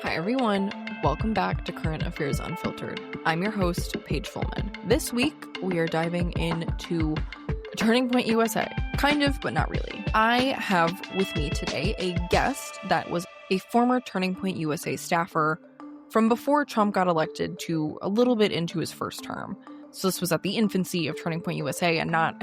Hi, everyone. Welcome back to Current Affairs Unfiltered. I'm your host, Paige Fullman. This week, we are diving into Turning Point USA. Kind of, but not really. I have with me today a guest that was a former Turning Point USA staffer from before Trump got elected to a little bit into his first term. So this was at the infancy of Turning Point USA and not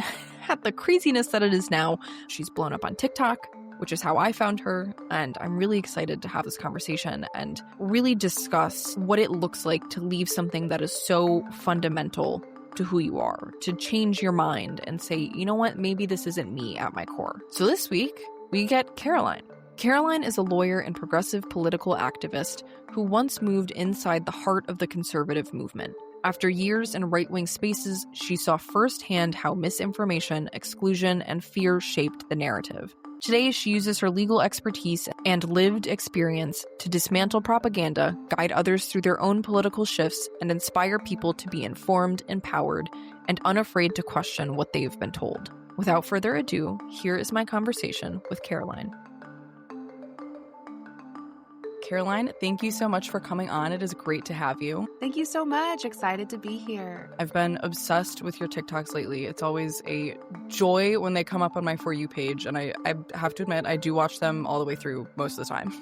at the craziness that it is now. She's blown up on TikTok, which is how I found her, and I'm really excited to have this conversation and really discuss what it looks like to leave something that is so fundamental to who you are, to change your mind and say, you know what, maybe this isn't me at my core. So this week, we get Caroline. Caroline is a lawyer and progressive political activist who once moved inside the heart of the conservative movement. After years in right-wing spaces, she saw firsthand how misinformation, exclusion, and fear shaped the narrative. Today, she uses her legal expertise and lived experience to dismantle propaganda, guide others through their own political shifts, and inspire people to be informed, empowered, and unafraid to question what they've been told. Without further ado, here is my conversation with Caroline. Caroline, thank you so much for coming on. It is great to have you. Thank you so much. Excited to be here. I've been obsessed with your TikToks lately. It's always a joy when they come up on my For You page, and I have to admit, I do watch them all the way through most of the time.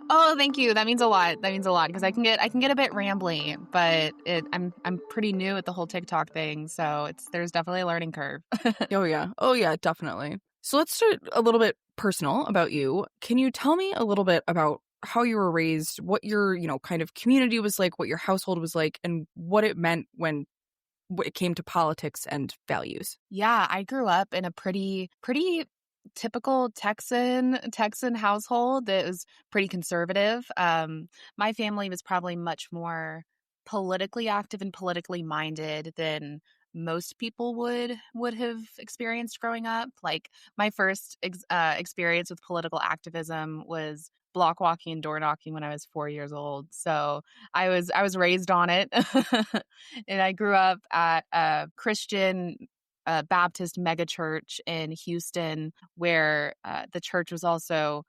Oh, thank you. That means a lot. Because I can get a bit rambly, but I'm pretty new at the whole TikTok thing, so there's definitely a learning curve. Oh yeah, definitely. So let's start a little bit personal about you. Can you tell me a little bit about how you were raised, what your, kind of community was like, what your household was like, and what it meant when it came to politics and values? Yeah, I grew up in a pretty typical Texan household that was pretty conservative. My family was probably much more politically active and politically minded than most people would have experienced growing up. Like my first experience with political activism was block walking and door knocking when I was 4 years old. So I was raised on it. And I grew up at a Christian Baptist megachurch in Houston, where the church was also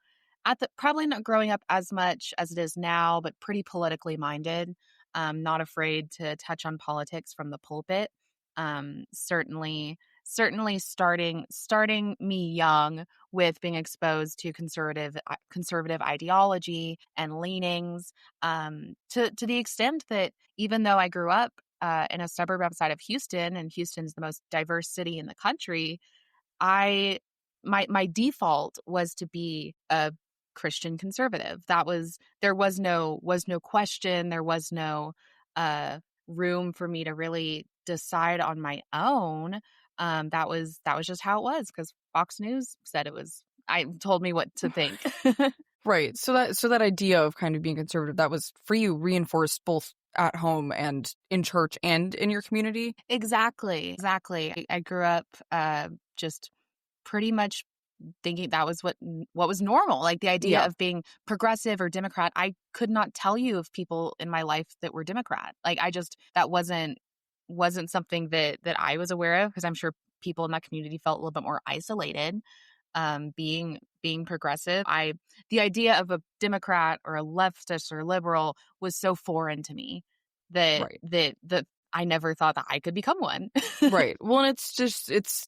probably not growing up as much as it is now, but pretty politically minded. Not afraid to touch on politics from the pulpit. Certainly starting me young with being exposed to conservative ideology and leanings, to the extent that even though I grew up in a suburb outside of Houston, and Houston is the most diverse city in the country, my default was to be a Christian conservative. There was no question. There was no room for me to really decide on my own. That was just how it was, because Fox News said it was. Told me what to think. Right. So that idea of kind of being conservative, that was for you reinforced both at home and in church and in your community? Exactly. I grew up just pretty much thinking that was what was normal. Like the idea of being progressive or Democrat. I could not tell you of people in my life that were Democrat. Like that wasn't something that I was aware of, because I'm sure people in that community felt a little bit more isolated. Being progressive, the idea of a Democrat or a leftist or liberal was so foreign to me that I never thought that I could become one. Right. Well, and it's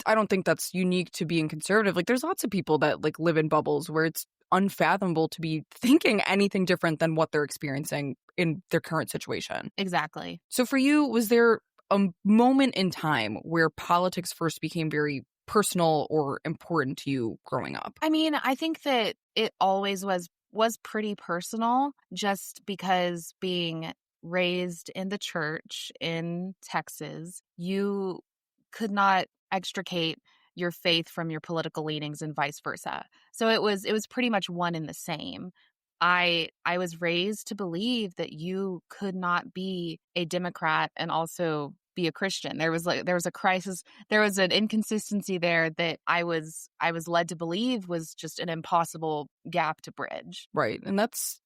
I don't think that's unique to being conservative. Like, there's lots of people that like live in bubbles where it's unfathomable to be thinking anything different than what they're experiencing in their current situation. Exactly. So for you, was there a moment in time where politics first became very personal or important to you growing up? I mean, I think that it always was pretty personal, just because being raised in the church in Texas, you could not extricate your faith from your political leanings and vice versa. So it was pretty much one and the same. I was raised to believe that you could not be a Democrat and also be a Christian. There was a crisis. There was an inconsistency there that I was led to believe was just an impossible gap to bridge. Right. And that's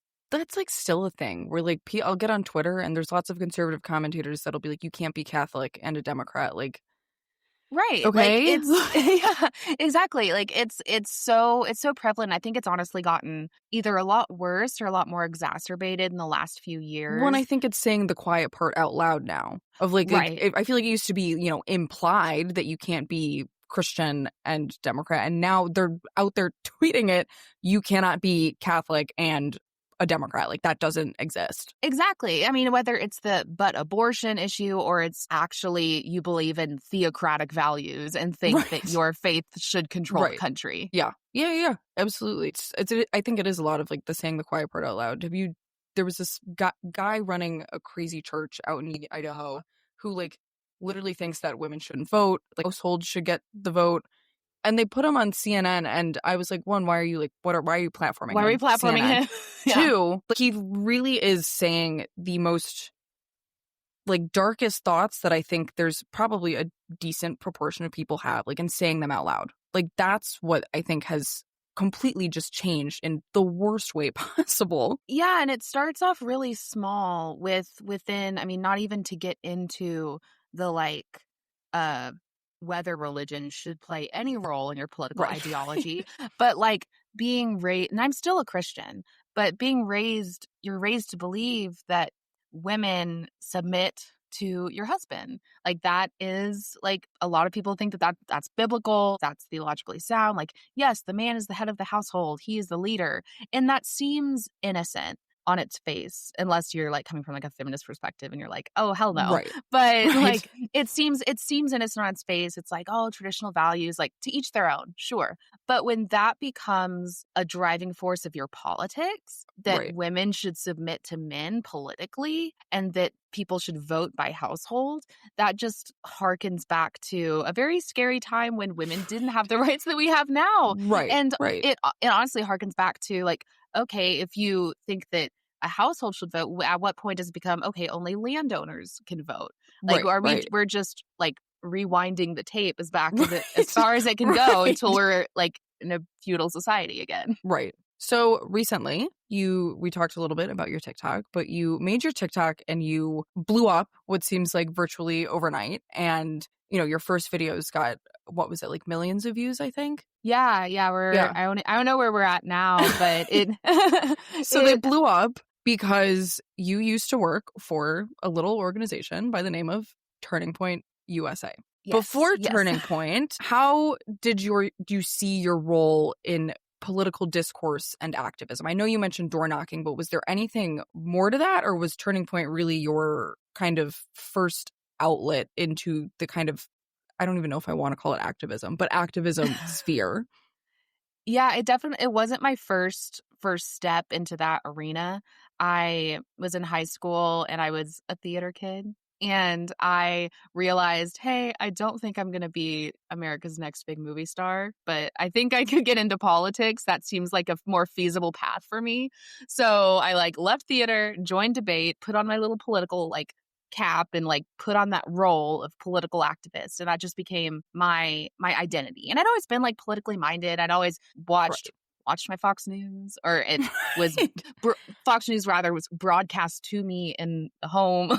like still a thing where like I'll get on Twitter and there's lots of conservative commentators that'll be like, you can't be Catholic and a Democrat. Like, Right. Like Okay. it's yeah, exactly. Like it's so prevalent. I think it's honestly gotten either a lot worse or a lot more exacerbated in the last few When I years. think it's saying the quiet part out loud now of Right. I feel like it used to be, implied that you can't be Christian and Democrat. And now they're out there tweeting it. You cannot be Catholic and a Democrat. Like that doesn't exist. Exactly. I mean, whether it's the but abortion issue or it's actually you believe in theocratic values and think that Right. your faith should control the Right. country. Yeah. Yeah. Yeah. Absolutely. I think it is a lot of like the saying the quiet part out loud. There was this guy running a crazy church out in Idaho who like literally thinks that women shouldn't vote, like households should get the vote. And they put him on CNN, and I was like, one, why are you like, why are you platforming Why are we him? platforming CNN. him? Yeah. Two, like, he really is saying the most like darkest thoughts that I think there's probably a decent proportion of people have, like, and saying them out loud. Like, that's what I think has completely just changed in the worst way possible. Yeah, and it starts off really small within, I mean, not even to get into the like uh whether religion should play any role in your political Right. ideology, but like being raised, and I'm still a Christian, but being raised, you're raised to believe that women submit to your husband. Like that is like a lot of people think that's biblical, that's theologically sound. Like, yes, the man is the head of the household, he is the leader, and that seems innocent on its face, unless you're like coming from like a feminist perspective and you're like, oh hell no. Right. But Right. like it seems innocent on its face. It's like, oh, traditional values, like to each their own, sure. But when that becomes a driving force of your politics, that Right. women should submit to men politically and that people should vote by household, that just harkens back to a very scary time when women didn't have the rights that we have now. Right. And Right. it honestly harkens back to like, okay, if you think that a household should vote, at what point does it become okay, only landowners can vote? Like, Right. are Right. we're just like rewinding the tape as back as Right. far as it can go Right. until we're like in a feudal society again. Right. So recently, we talked a little bit about your TikTok, but you made your TikTok and you blew up what seems like virtually overnight. And, your first videos got, what was it, like millions of views, I think? Yeah, Yeah. I don't know where we're at now, but it So they it blew up because you used to work for a little organization by the name of Turning Point USA. yes, Before yes. Turning Point, how did do you see your role in political discourse and activism? I know you mentioned door knocking, but was there anything more to that, or was Turning Point really your kind of first outlet into the kind of, I don't even know if I want to call it activism, but activism sphere? Yeah, it wasn't my first step into that arena. I was in high school and I was a theater kid. And I realized, hey, I don't think I'm going to be America's next big movie star, but I think I could get into politics. That seems like a more feasible path for me. So I like left theater, joined debate, put on my little political like cap and like put on that role of political activist, and that just became my identity. And I'd always been like politically minded. I'd always watched Right. watched my Fox News, or it was Fox News rather was broadcast to me in the home.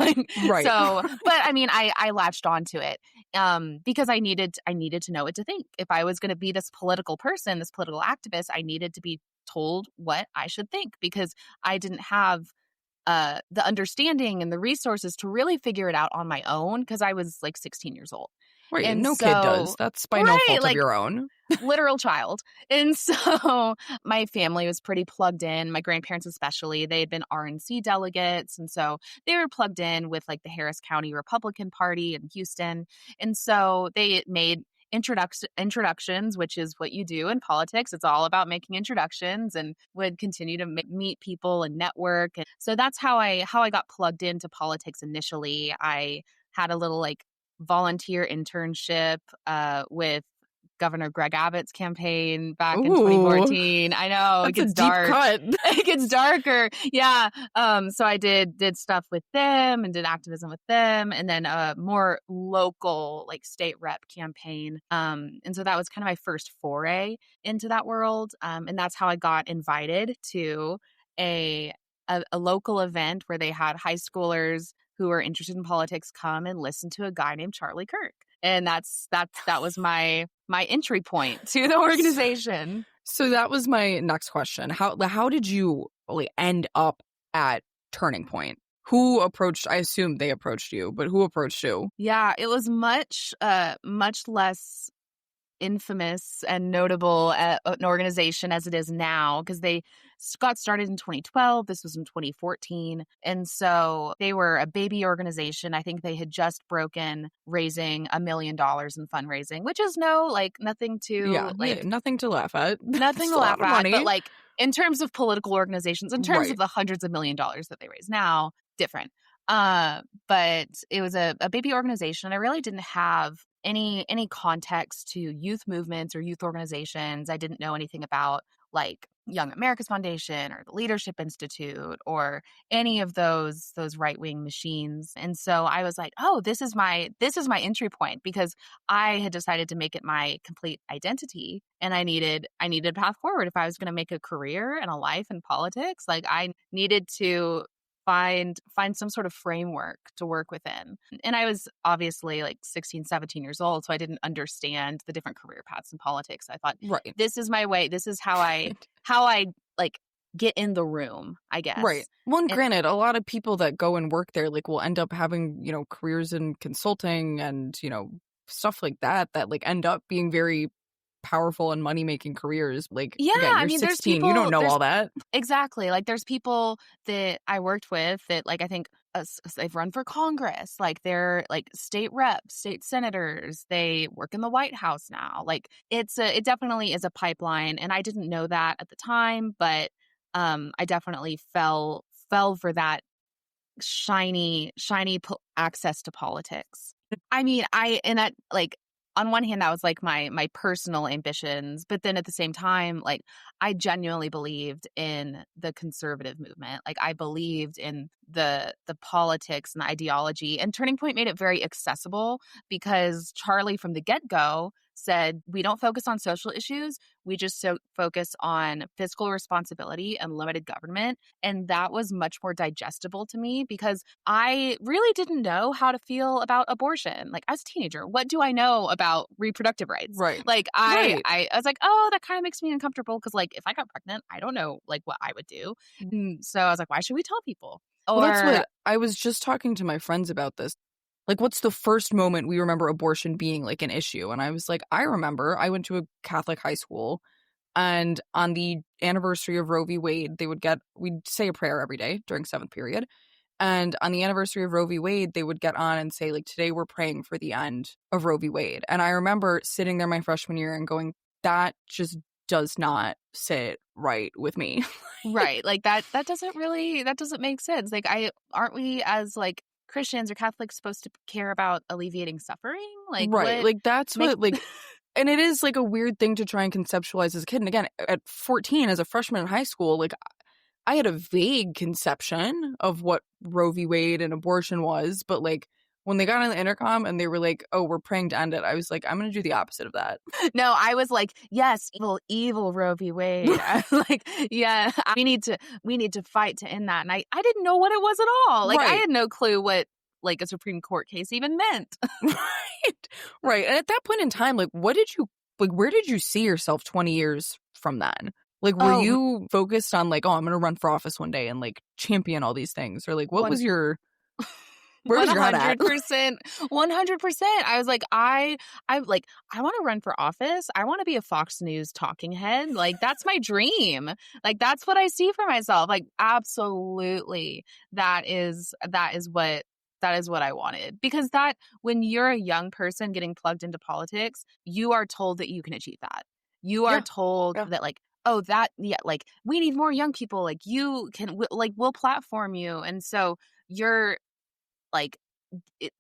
Right. So, but I mean, I latched onto it because I needed to know what to think. If I was going to be this political person, this political activist, I needed to be told what I should think, because I didn't have the understanding and the resources to really figure it out on my own, because I was like 16 years old. Right. And No kid does. so, That's by no right, fault of like your own. literal child. And so my family was pretty plugged in, my grandparents especially. They had been RNC delegates. And so they were plugged in with like the Harris County Republican Party in Houston. And so they made introductions, which is what you do in politics. It's all about making introductions, and would continue to meet people and network. And so that's how I got plugged into politics initially. I had a little like volunteer internship with Governor Greg Abbott's campaign back in Ooh, 2014. I know it that's a gets deep dark. cut. It gets darker. Yeah. So I did stuff with them and did activism with them, and then a more local like state rep campaign. And so that was kind of my first foray into that world. And that's how I got invited to a local event where they had high schoolers who were interested in politics come and listen to a guy named Charlie Kirk. And that was my entry point to the organization. So that was my next question. How did you end up at Turning Point? Who approached? I assume they approached you, but who approached you? Yeah, it was much less infamous and notable an organization as it is now, because they got started in 2012. This was in 2014. And so they were a baby organization. I think they had just broken raising $1 million in fundraising, which is nothing to nothing to laugh at. Nothing to laugh at, but in terms of political organizations, in terms Right. of the hundreds of $1 million that they raise now, different. But it was a baby organization. I really didn't have any context to youth movements or youth organizations. I didn't know anything about Young America's Foundation or the Leadership Institute or any of those right-wing machines. And so I was like, oh, this is my entry point, because I had decided to make it my complete identity, and I needed a path forward. If I was going to make a career and a life in politics, I needed to find some sort of framework to work within. And I was obviously 16, 17 years old, so I didn't understand the different career paths in politics. I thought, right, this is my way. This is how I get in the room, I guess. Right. Well, and granted, a lot of people that go and work there will end up having, careers in consulting and, stuff like that end up being very powerful and money-making careers. Again, you're 16, there's people, you don't know all that. Exactly. There's people that I worked with that I think they've run for Congress. They're state reps, state senators. They work in the White House now. It definitely is a pipeline, and I didn't know that at the time, but I definitely fell for that shiny access to politics. I mean, on one hand, that was my personal ambitions, but then at the same time, I genuinely believed in the conservative movement. I believed in the politics and the ideology, and Turning Point made it very accessible, because Charlie from the get-go said, we don't focus on social issues. We just focus on fiscal responsibility and limited government. And that was much more digestible to me, because I really didn't know how to feel about abortion. As a teenager, what do I know about reproductive rights? Right. I was like, oh, that kind of makes me uncomfortable, because if I got pregnant, I don't know what I would do. So I was like, why should we tell people? Well, that's what I was just talking to my friends about this. What's the first moment we remember abortion being an issue? And I was like, I remember I went to a Catholic high school, and on the anniversary of Roe v. Wade, we'd say a prayer every day during 7th period. And on the anniversary of Roe v. Wade, they would get on and say, today we're praying for the end of Roe v. Wade. And I remember sitting there my freshman year and going, that just does not sit right with me. Right. that doesn't make sense. Aren't we as Christians or Catholics supposed to care about alleviating suffering? Right. That's what and it is a weird thing to try and conceptualize as a kid. And again, at 14, as a freshman in high school, I had a vague conception of what Roe v. Wade and abortion was. But when they got on the intercom and they were oh, we're praying to end it, I was I'm going to do the opposite of that. No, I was yes, evil Roe v. Wade. Yeah, we need to fight to end that. And I didn't know what it was at all. Right. I had no clue what a Supreme Court case even meant. Right. And at that point in time, what did you, where did you see yourself 20 years from then? Were you focused on oh, I'm going to run for office one day and champion all these things? Or what was your... Where was your head at? 100%. I was I want to run for office. I want to be a Fox News talking head. That's my dream. That's what I see for myself. Absolutely. That is what I wanted. Because when you're a young person getting plugged into politics, you are told that you can achieve that. You are told that oh, that, we need more young people. You can, we'll platform you. And so you're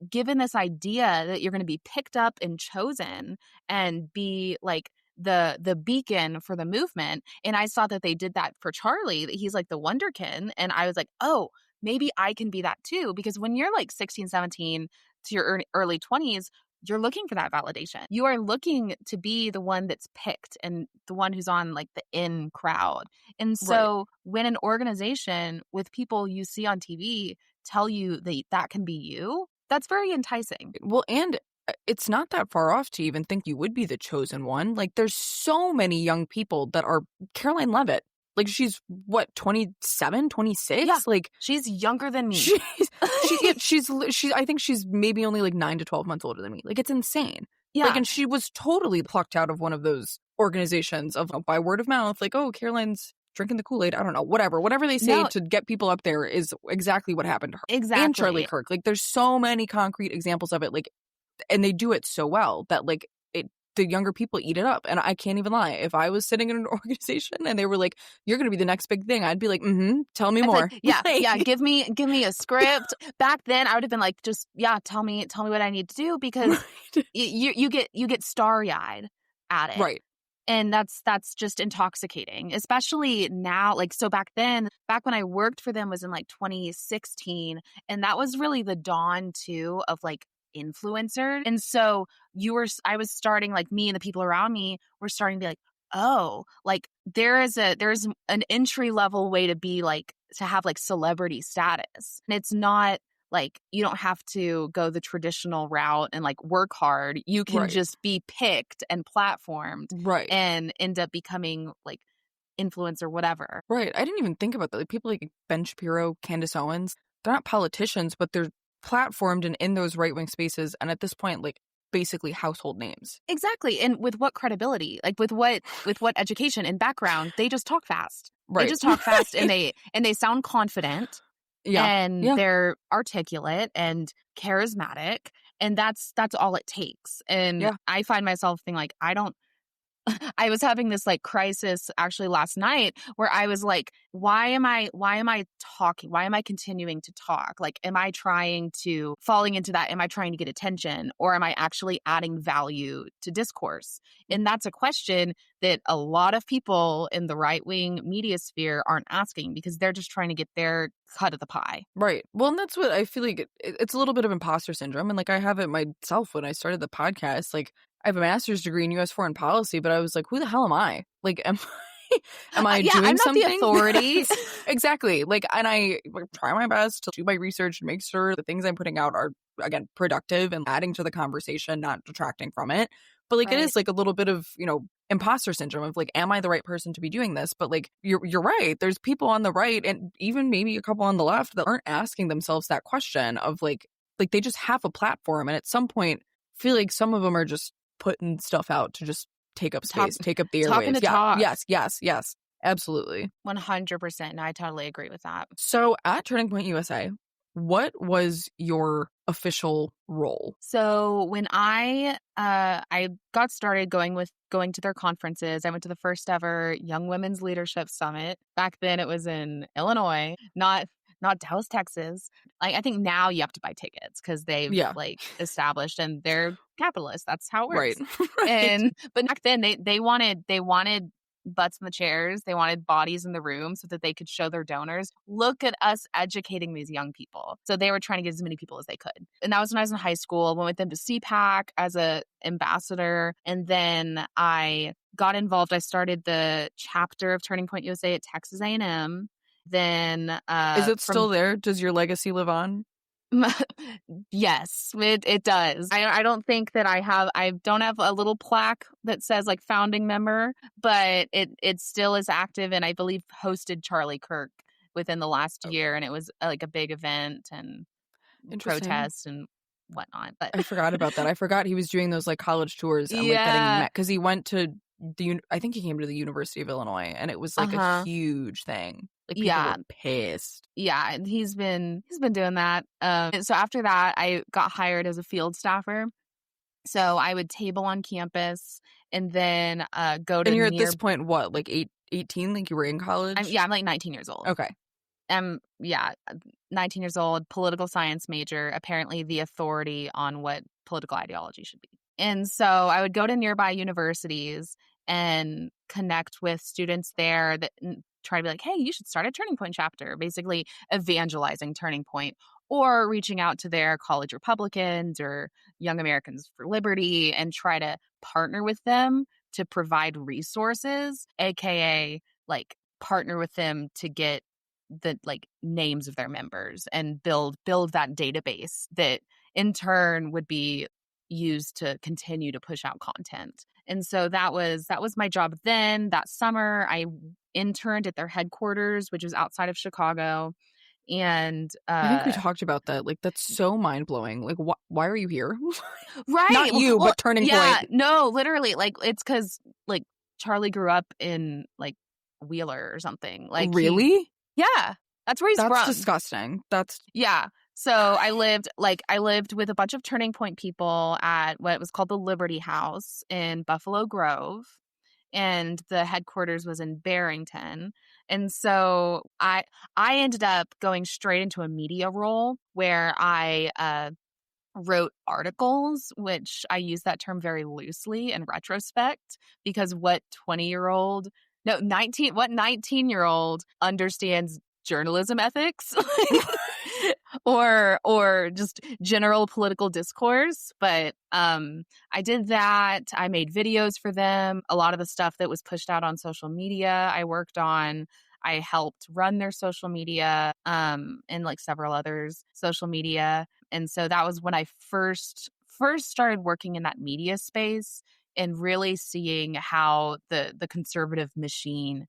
given this idea that you're going to be picked up and chosen and be the beacon for the movement. And I saw that they did that for Charlie, that he's the wonderkin. And I was oh, maybe I can be that too. Because when you're 16, 17 to your early 20s, you're looking for that validation. You are looking to be the one that's picked and the one who's on the in crowd. And so when an organization with people you see on TV tell you that can be you, that's very enticing. Well, and it's not that far off to even think you would be the chosen one. Like, there's so many young people that are Caroline Leavitt. Like, she's what, 27, 26? Yeah. Like, she's younger than me. she's I think she's maybe only like 9 to 12 months older than me. Like, it's insane. Yeah. Like, and she was totally plucked out of one of those organizations of by word of mouth. Like, oh, Caroline's drinking the Kool-Aid. I don't know. Whatever they say to get people up there is exactly what happened to her. Exactly. And Charlie Kirk. Like, there's so many concrete examples of it. Like, and they do it so well that like the younger people eat it up. And I can't even lie. If I was sitting in an organization and they were like, "You're going to be the next big thing," I'd be like, tell me more. Like, yeah. Give me a script. Back then, I would have been like, just tell me what I need to do, because you get starry eyed at it, right? And that's just intoxicating, especially now. Like, so back when I worked for them was in like 2016, and that was really the dawn too of like influencers. And so I was starting, like, me and the people around me were starting to be like, oh, like there's an entry level way to be like, to have like celebrity status. And it's not like you don't have to go the traditional route and like work hard. You can just be picked and platformed, and end up becoming like influencer, whatever. Right. I didn't even think about that. Like, people like Ben Shapiro, Candace Owens, they're not politicians, but they're platformed and in those right-wing spaces, and at this point, like, basically household names. Exactly. And with what credibility? Like, with what education and background? They just talk fast. Right. They just talk fast, and they sound confident. Yeah. And they're articulate and charismatic, and that's all it takes. And I find myself being like, I was having this like crisis actually last night where I was like, why am I talking? Why am I continuing to talk? Like, am I falling into that? Am I trying to get attention, or am I actually adding value to discourse? And that's a question that a lot of people in the right-wing media sphere aren't asking, because they're just trying to get their cut of the pie. Right. Well, and that's what I feel like it's a little bit of imposter syndrome. And like, I have it myself when I started the podcast. Like, I have a master's degree in U.S. foreign policy, but I was like, who the hell am I? Like, am I doing I'm not something? The authority. Exactly. Like, and I try my best to do my research and make sure the things I'm putting out are, again, productive and adding to the conversation, not detracting from it. But like, it is like a little bit of, imposter syndrome of like, am I the right person to be doing this? But like, you're right. There's people on the right, and even maybe a couple on the left, that aren't asking themselves that question of like they just have a platform. And at some point, I feel like some of them are just putting stuff out to just take up space, take up the airwaves. Talk. Yes. Absolutely. 100%. No, I totally agree with that. So at Turning Point USA, what was your official role? So when I got started going to their conferences, I went to the first ever Young Women's Leadership Summit. Back then it was in Illinois, not Dallas, Texas. Like, I think now you have to buy tickets because they've like established, and they're capitalists. That's how it works. Right. But back then they wanted butts in the chairs. They wanted bodies in the room so that they could show their donors, look at us educating these young people. So they were trying to get as many people as they could. And that was when I was in high school. I went with them to CPAC as a ambassador. And then I got involved. I started the chapter of Turning Point USA at Texas A&M. Then is it still there? Does your legacy live on? Yes, it does. I don't think that I don't have a little plaque that says like founding member, but it still is active, and I believe hosted Charlie Kirk within the last year, and it was like a big event and protest and whatnot. But I forgot about that. I forgot he was doing those like college tours and like getting met, because he went to I think he came to the University of Illinois, and it was like a huge thing. Like, people were pissed. Yeah, he's been doing that. And so after that, I got hired as a field staffer. So I would table on campus, and then go to. And you're at this point what, like 18? Like, you were in college? I'm like 19 years old. Okay. 19 years old, political science major. Apparently, the authority on what political ideology should be. And so I would go to nearby universities and connect with students there that try to be like, hey, you should start a Turning Point chapter, basically evangelizing Turning Point, or reaching out to their college Republicans or Young Americans for Liberty and try to partner with them to provide resources, aka like partner with them to get the like names of their members and build that database that in turn would be use to continue to push out content. And so that was my job then. That summer, I interned at their headquarters, which was outside of Chicago. And I think we talked about that. Like, that's so mind-blowing. Like, why are you here? right. Not you, but Turning Point. No, literally. Like, it's because, like, Charlie grew up in, like, Wheeler or something. Like, really? Yeah. That's where he's from. That's disgusting. Yeah. So I lived with a bunch of Turning Point people at what was called the Liberty House in Buffalo Grove, and the headquarters was in Barrington. And so I ended up going straight into a media role where I wrote articles, which I use that term very loosely in retrospect, because what 19-year-old understands journalism ethics or just general political discourse. But I did that. I made videos for them. A lot of the stuff that was pushed out on social media I worked on. I helped run their social media and like several others' social media. And so that was when I first started working in that media space and really seeing how the conservative machine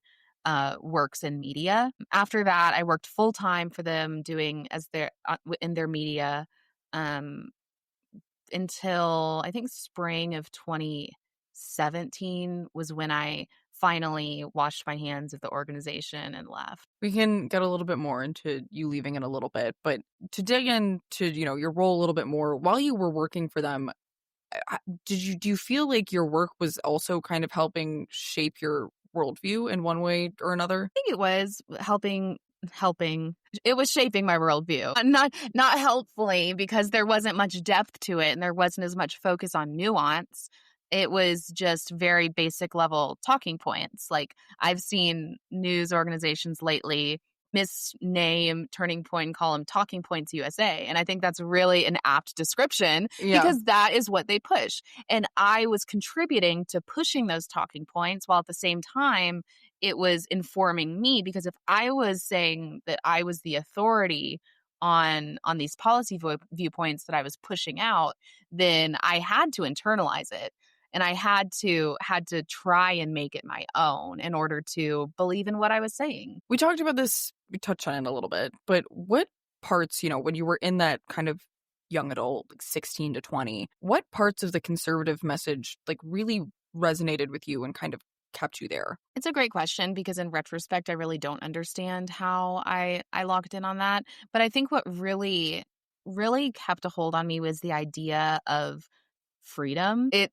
works in media. After that, I worked full time for them doing in their media until I think spring of 2017 was when I finally washed my hands of the organization and left. We can get a little bit more into you leaving in a little bit, but to dig into, your role a little bit more, while you were working for them, do you feel like your work was also kind of helping shape your worldview in one way or another? I think it was helping. It was shaping my worldview. Not helpfully, because there wasn't much depth to it and there wasn't as much focus on nuance. It was just very basic level talking points. Like, I've seen news organizations lately misname Turning Point and call them Talking Points USA. And I think that's really an apt description because that is what they push. And I was contributing to pushing those talking points while at the same time it was informing me, because if I was saying that I was the authority on these policy viewpoints that I was pushing out, then I had to internalize it. And I had to try and make it my own in order to believe in what I was saying. We talked about this, we touched on it a little bit, but what parts, when you were in that kind of young adult, like 16 to 20, what parts of the conservative message like really resonated with you and kind of kept you there? It's a great question, because in retrospect, I really don't understand how I locked in on that. But I think what really, really kept a hold on me was the idea of freedom. It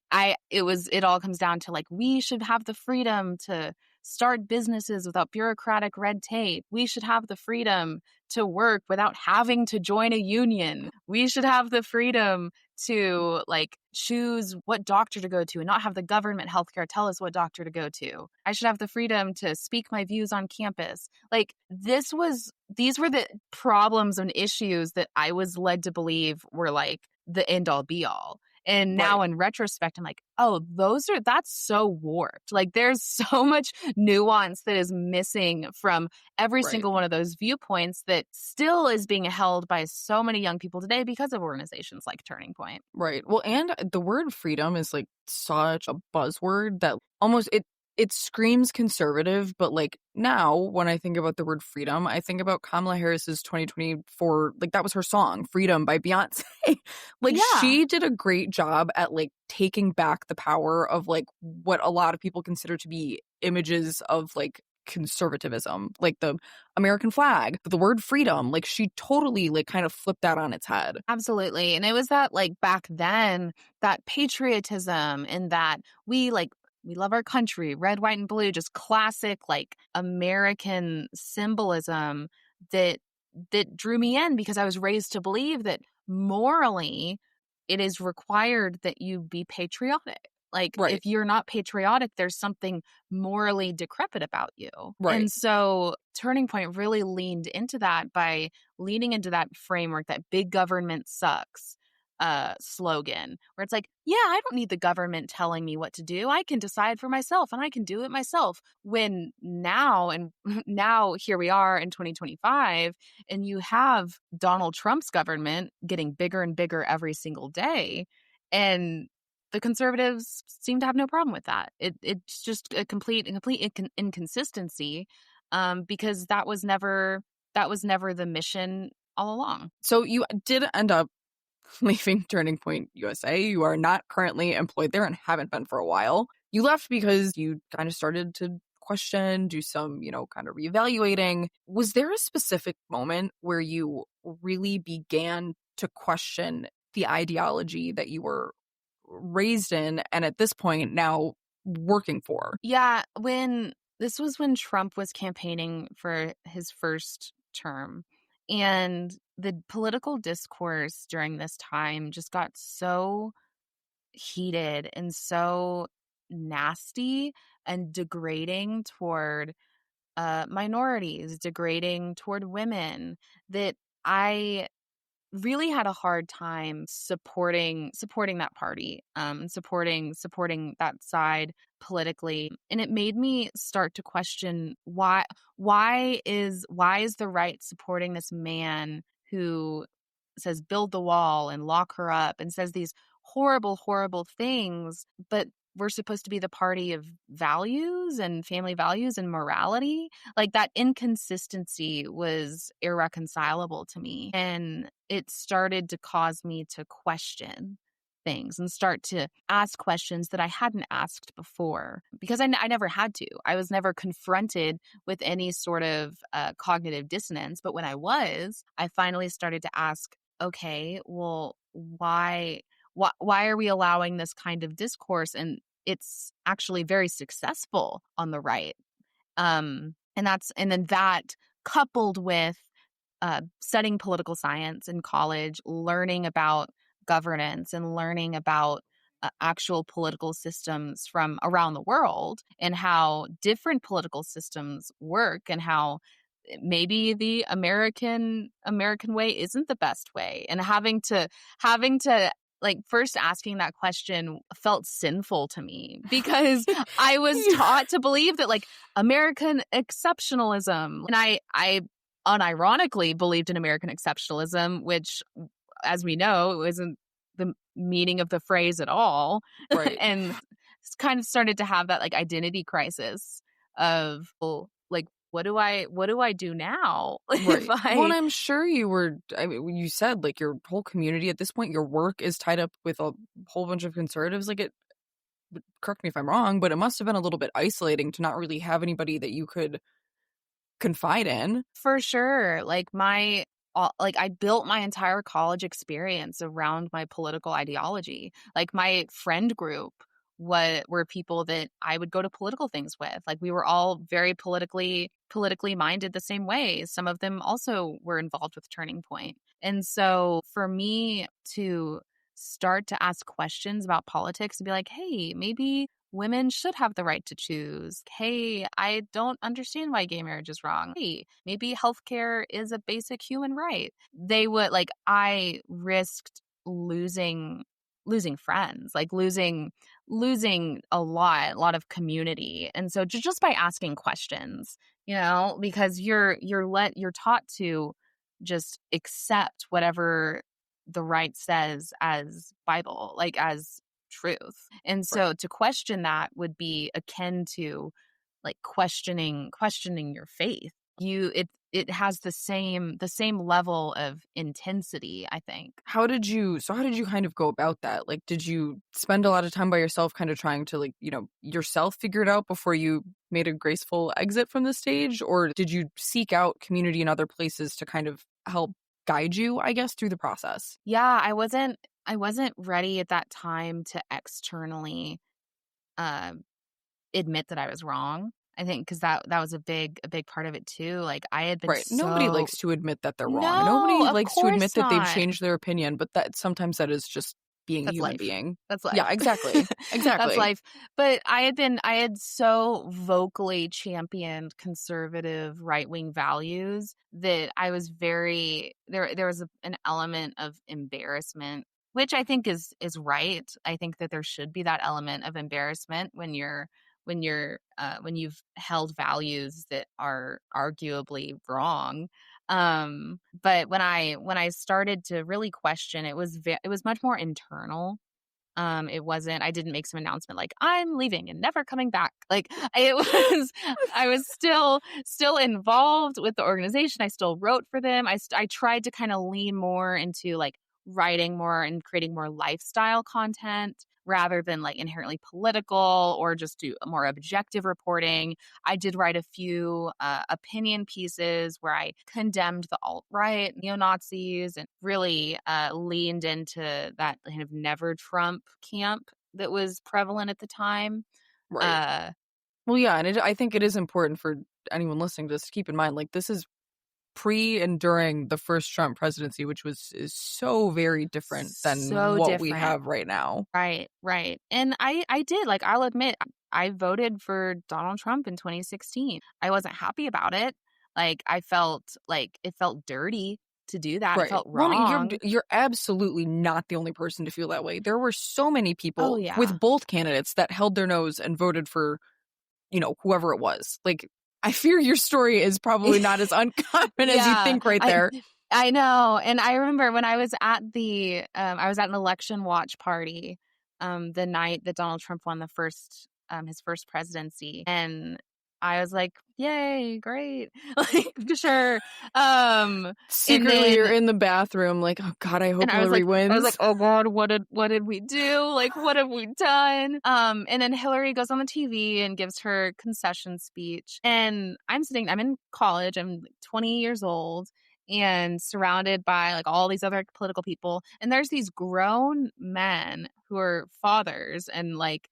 all comes down to, like, we should have the freedom to start businesses without bureaucratic red tape. We should have the freedom to work without having to join a union. We should have the freedom to, like, choose what doctor to go to and not have the government healthcare tell us what doctor to go to. I should have the freedom to speak my views on campus. Like, these were the problems and issues that I was led to believe were like the end all be all. And now in retrospect, I'm like, oh, that's so warped. Like, there's so much nuance that is missing from every single one of those viewpoints that still is being held by so many young people today because of organizations like Turning Point. Right. Well, and the word freedom is like such a buzzword that almost it screams conservative, but like now when I think about the word freedom, I think about Kamala Harris's 2024, like that was her song, Freedom by Beyonce. She did a great job at like taking back the power of like what a lot of people consider to be images of like conservatism, like the American flag, the word freedom. Like, she totally like kind of flipped that on its head. Absolutely. And it was that, like, back then, that patriotism and that we love our country, red, white, and blue, just classic, like, American symbolism that drew me in, because I was raised to believe that morally it is required that you be patriotic. Like, if you're not patriotic, there's something morally decrepit about you. Right. And so Turning Point really leaned into that by leaning into that framework, that big government sucks slogan, where it's like, yeah, I don't need the government telling me what to do. I can decide for myself and I can do it myself. When now here we are in 2025, and you have Donald Trump's government getting bigger and bigger every single day. And the conservatives seem to have no problem with that. It's just a complete inconsistency, because that was never the mission all along. So you did end up leaving Turning Point USA. You are not currently employed there and haven't been for a while. You left because you kind of started to question, do some, kind of reevaluating. Was there a specific moment where you really began to question the ideology that you were raised in and at this point now working for? Yeah, this was when Trump was campaigning for his first term. And the political discourse during this time just got so heated and so nasty and degrading toward minorities, degrading toward women, that I really had a hard time supporting that party, supporting that side politically. And it made me start to question why is the right supporting this man who says build the wall and lock her up and says these horrible things, but we're supposed to be the party of values and family values and morality. Like, that inconsistency was irreconcilable to me. And it started to cause me to question things and start to ask questions that I hadn't asked before, because I never had to. I was never confronted with any sort of cognitive dissonance. But when I finally started to ask, okay, well, why are we allowing this kind of discourse? And it's actually very successful on the right. And then that, coupled with studying political science in college, learning about governance and learning about actual political systems from around the world and how different political systems work, and how maybe the American way isn't the best way. And having to like, first asking that question felt sinful to me, because I was taught to believe that, like, American exceptionalism, and I unironically believed in American exceptionalism, which, as we know, isn't the meaning of the phrase at all. Right. And kind of started to have that, like, identity crisis of, well, like, what do I do now? Right. Well, and I'm sure you said, like, your whole community at this point, your work is tied up with a whole bunch of conservatives. Like, correct me if I'm wrong, but it must have been a little bit isolating to not really have anybody that you could confide in. For sure. Like, I built my entire college experience around my political ideology. Like, my friend group were people that I would go to political things with. Like, we were all very politically minded the same way. Some of them also were involved with Turning Point. And so for me to start to ask questions about politics and be like, hey, maybe women should have the right to choose. Hey, I don't understand why gay marriage is wrong. Hey, maybe healthcare is a basic human right. I risked losing friends, like losing a lot of community. And so just by asking questions, because you're taught to just accept whatever the right says as Bible, like as truth. And so to question that would be akin to, like, questioning your faith. It has the same level of intensity, I think. How did you kind of go about that? Like, did you spend a lot of time by yourself kind of trying to, like, yourself figure it out before you made a graceful exit from the stage? Or did you seek out community in other places to kind of help guide you, I guess, through the process? Yeah, I wasn't ready at that time to externally admit that I was wrong. I think because that was a big part of it too. Like, I had been Right. Nobody likes to admit that they're wrong. No, Nobody of likes to admit course that they've not. changed their opinion, but sometimes that is just being a That's human life. being. That's life. Yeah, exactly. Exactly. That's life. But I had so vocally championed conservative right-wing values that I was there was an element of embarrassment, which I think is right. I think that there should be that element of embarrassment when you've held values that are arguably wrong. But when I started to really question, it was much more internal. I didn't make some announcement like I'm leaving and never coming back. Like it was, I was still involved with the organization. I still wrote for them. I tried to kind of lean more into like writing more and creating more lifestyle content rather than like inherently political or just do more objective reporting. I did write a few opinion pieces where I condemned the alt-right, neo-Nazis, and really leaned into that kind of never Trump camp that was prevalent at the time. Right. Uh, Well, yeah, and I think it is important for anyone listening to this to keep in mind, like, this is pre and during the first Trump presidency, which is so very different than so what we different. have right now. Right, right. And I did, like, I'll admit, I voted for Donald Trump in 2016. I wasn't happy about it. Like, I felt like it felt dirty to do that. It Right. felt Well, no, wrong. you're absolutely not the only person to feel that way. There were so many Oh, people yeah. with both candidates that held their nose and voted for, whoever it was. Like, I fear your story is probably not as uncommon as you Yeah, think right there. I know, and I remember when I was at I was at an election watch party, the night that Donald Trump won his first presidency, and I was like, "Yay, great!" Like, sure. Um, and Secretly, you're then in the bathroom like, "Oh god, I and hope Hillary I was like, wins." "Oh God, what did we do? Like, what have we done?" And then Hillary goes on the TV and gives her concession speech, and I'm in college, I'm like 20 years old, and surrounded by like all these other political people, and there's these grown men who are fathers and like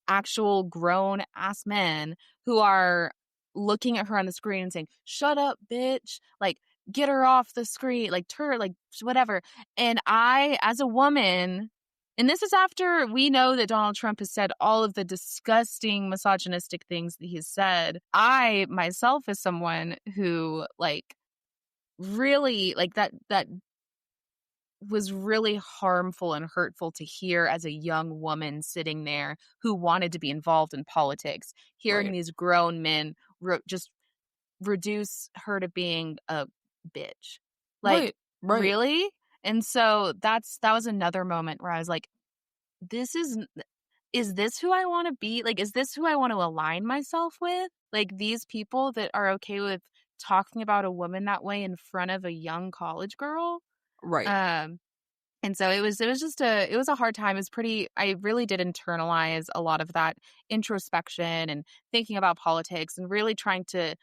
actual grown ass men who are looking at her on the screen and saying, "Shut up, bitch." Like, get her off the screen, like, like, whatever. And I, as a woman, and this is after we know that Donald Trump has said all of the disgusting misogynistic things that he's said. I myself, as someone who, like, really, like, that was really harmful and hurtful to hear as a young woman sitting there who wanted to be involved in politics, hearing Right. these grown men just reduce her to being a bitch. Like, Right. Right. really? And so that was another moment where I was like, this is this who I want to be? Like, is this who I want to align myself with? Like, these people that are okay with talking about a woman that way in front of a young college girl? Right. Um, and so it was a hard time. I really did internalize a lot of that introspection and thinking about politics and really trying to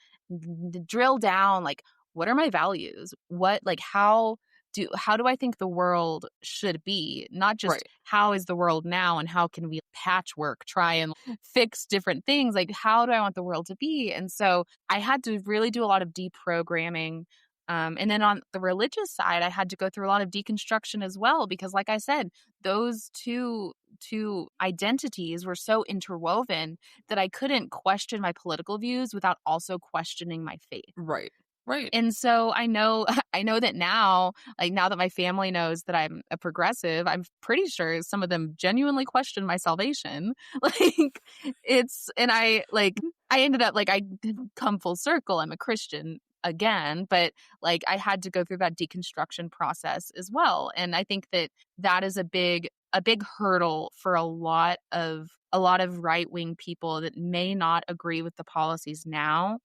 drill down, like, what are my values? What, like, how do I think the world should be? Not just Right. how is the world now and how can we patchwork, try and fix different things? Like, how do I want the world to be? And so I had to really do a lot of deprogramming. And then on the religious side, I had to go through a lot of deconstruction as well, because like I said, those two identities were so interwoven that I couldn't question my political views without also questioning my faith. Right. Right. And so I know I know that now, like, now that my family knows that I'm a progressive, I'm pretty sure some of them genuinely question my salvation. Like, I ended up, like, I didn't come full circle. I'm a Christian again, but like I had to go through that deconstruction process as well. And I think that that is a big hurdle for a lot of right-wing people that may not agree with the policies now,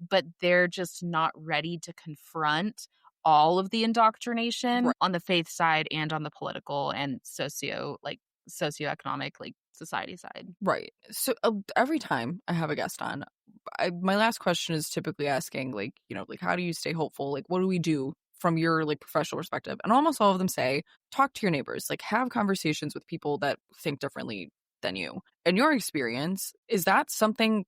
but they're just not ready to confront all of the indoctrination Right. on the faith side and on the political and socioeconomic, like, society side. Right. So every time I have a guest on, my last question is typically asking, like, like, how do you stay hopeful? Like, what do we do from your like professional perspective? And almost all of them say, talk to your neighbors, like, have conversations with people that think differently than you. In your experience, is that something,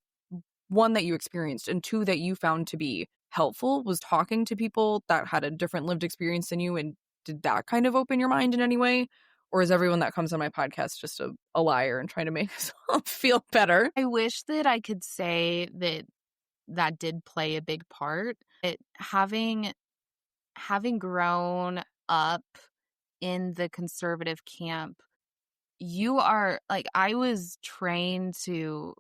one, that you experienced, and two, that you found to be helpful? Was talking to people that had a different lived experience than you, and did that kind of open your mind in any way? Or is everyone that comes on my podcast just a liar and trying to make us all feel better? I wish that I could say that that did play a big part. Having grown up in the conservative camp, you are like, I was trained to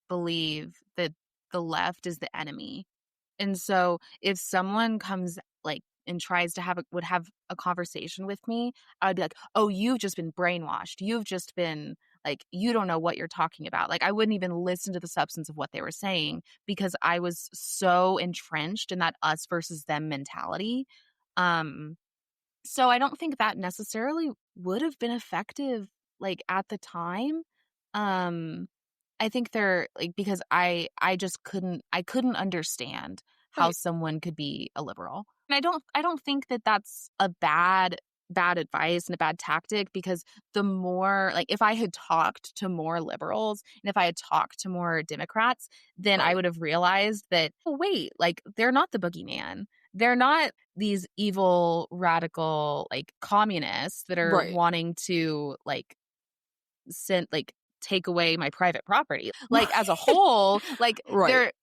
believe that the left is the enemy. And so if someone comes, like, tries to would have a conversation with me, I'd be like, "Oh, you've just been brainwashed. You've just been like, you don't know what you're talking about." Like, I wouldn't even listen to the substance of what they were saying because I was so entrenched in that us versus them mentality. Um, so I don't think that necessarily would have been effective, like, at the time. Um, I think they're like, because I just couldn't understand how Right. someone could be a liberal. And I don't think that that's a bad advice and a bad tactic, because the more, like, if I had talked to more liberals and if I had talked to more Democrats, then I Right. would have realized that, oh wait, like, they're not the boogeyman. They're not these evil radical, like, communists that are Right. wanting to, like, send like take away my private property. Like, as a whole, like, Right. there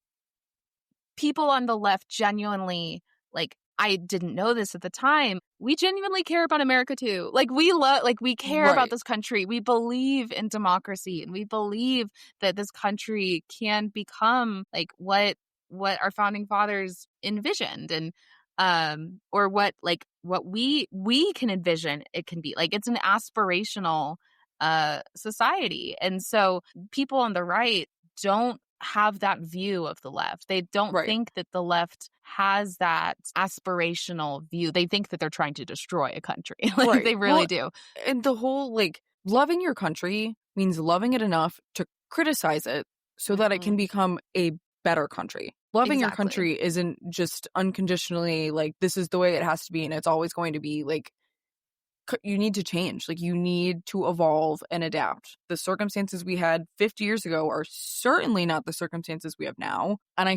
people on the left genuinely, like, I didn't know this at the time, we genuinely care about America too. Like, we care about Right. this country. We believe in democracy, and we believe that this country can become like what our founding fathers envisioned, and or what we can envision it can be. Like, it's an aspirational society. And so people on the right don't have that view of the left. They don't Right. think that the left has that aspirational view. They think that they're trying to destroy a country. Like, Right. they really Well, do. and the whole, like, loving your country means loving it enough to criticize it so that it can Mhm. become a better country. Loving your Exactly. country isn't just unconditionally like, this is the way it has to be and it's always going to be. Like, you need to change. Like, you need to evolve and adapt. The circumstances we had 50 years ago are certainly not the circumstances we have now. And I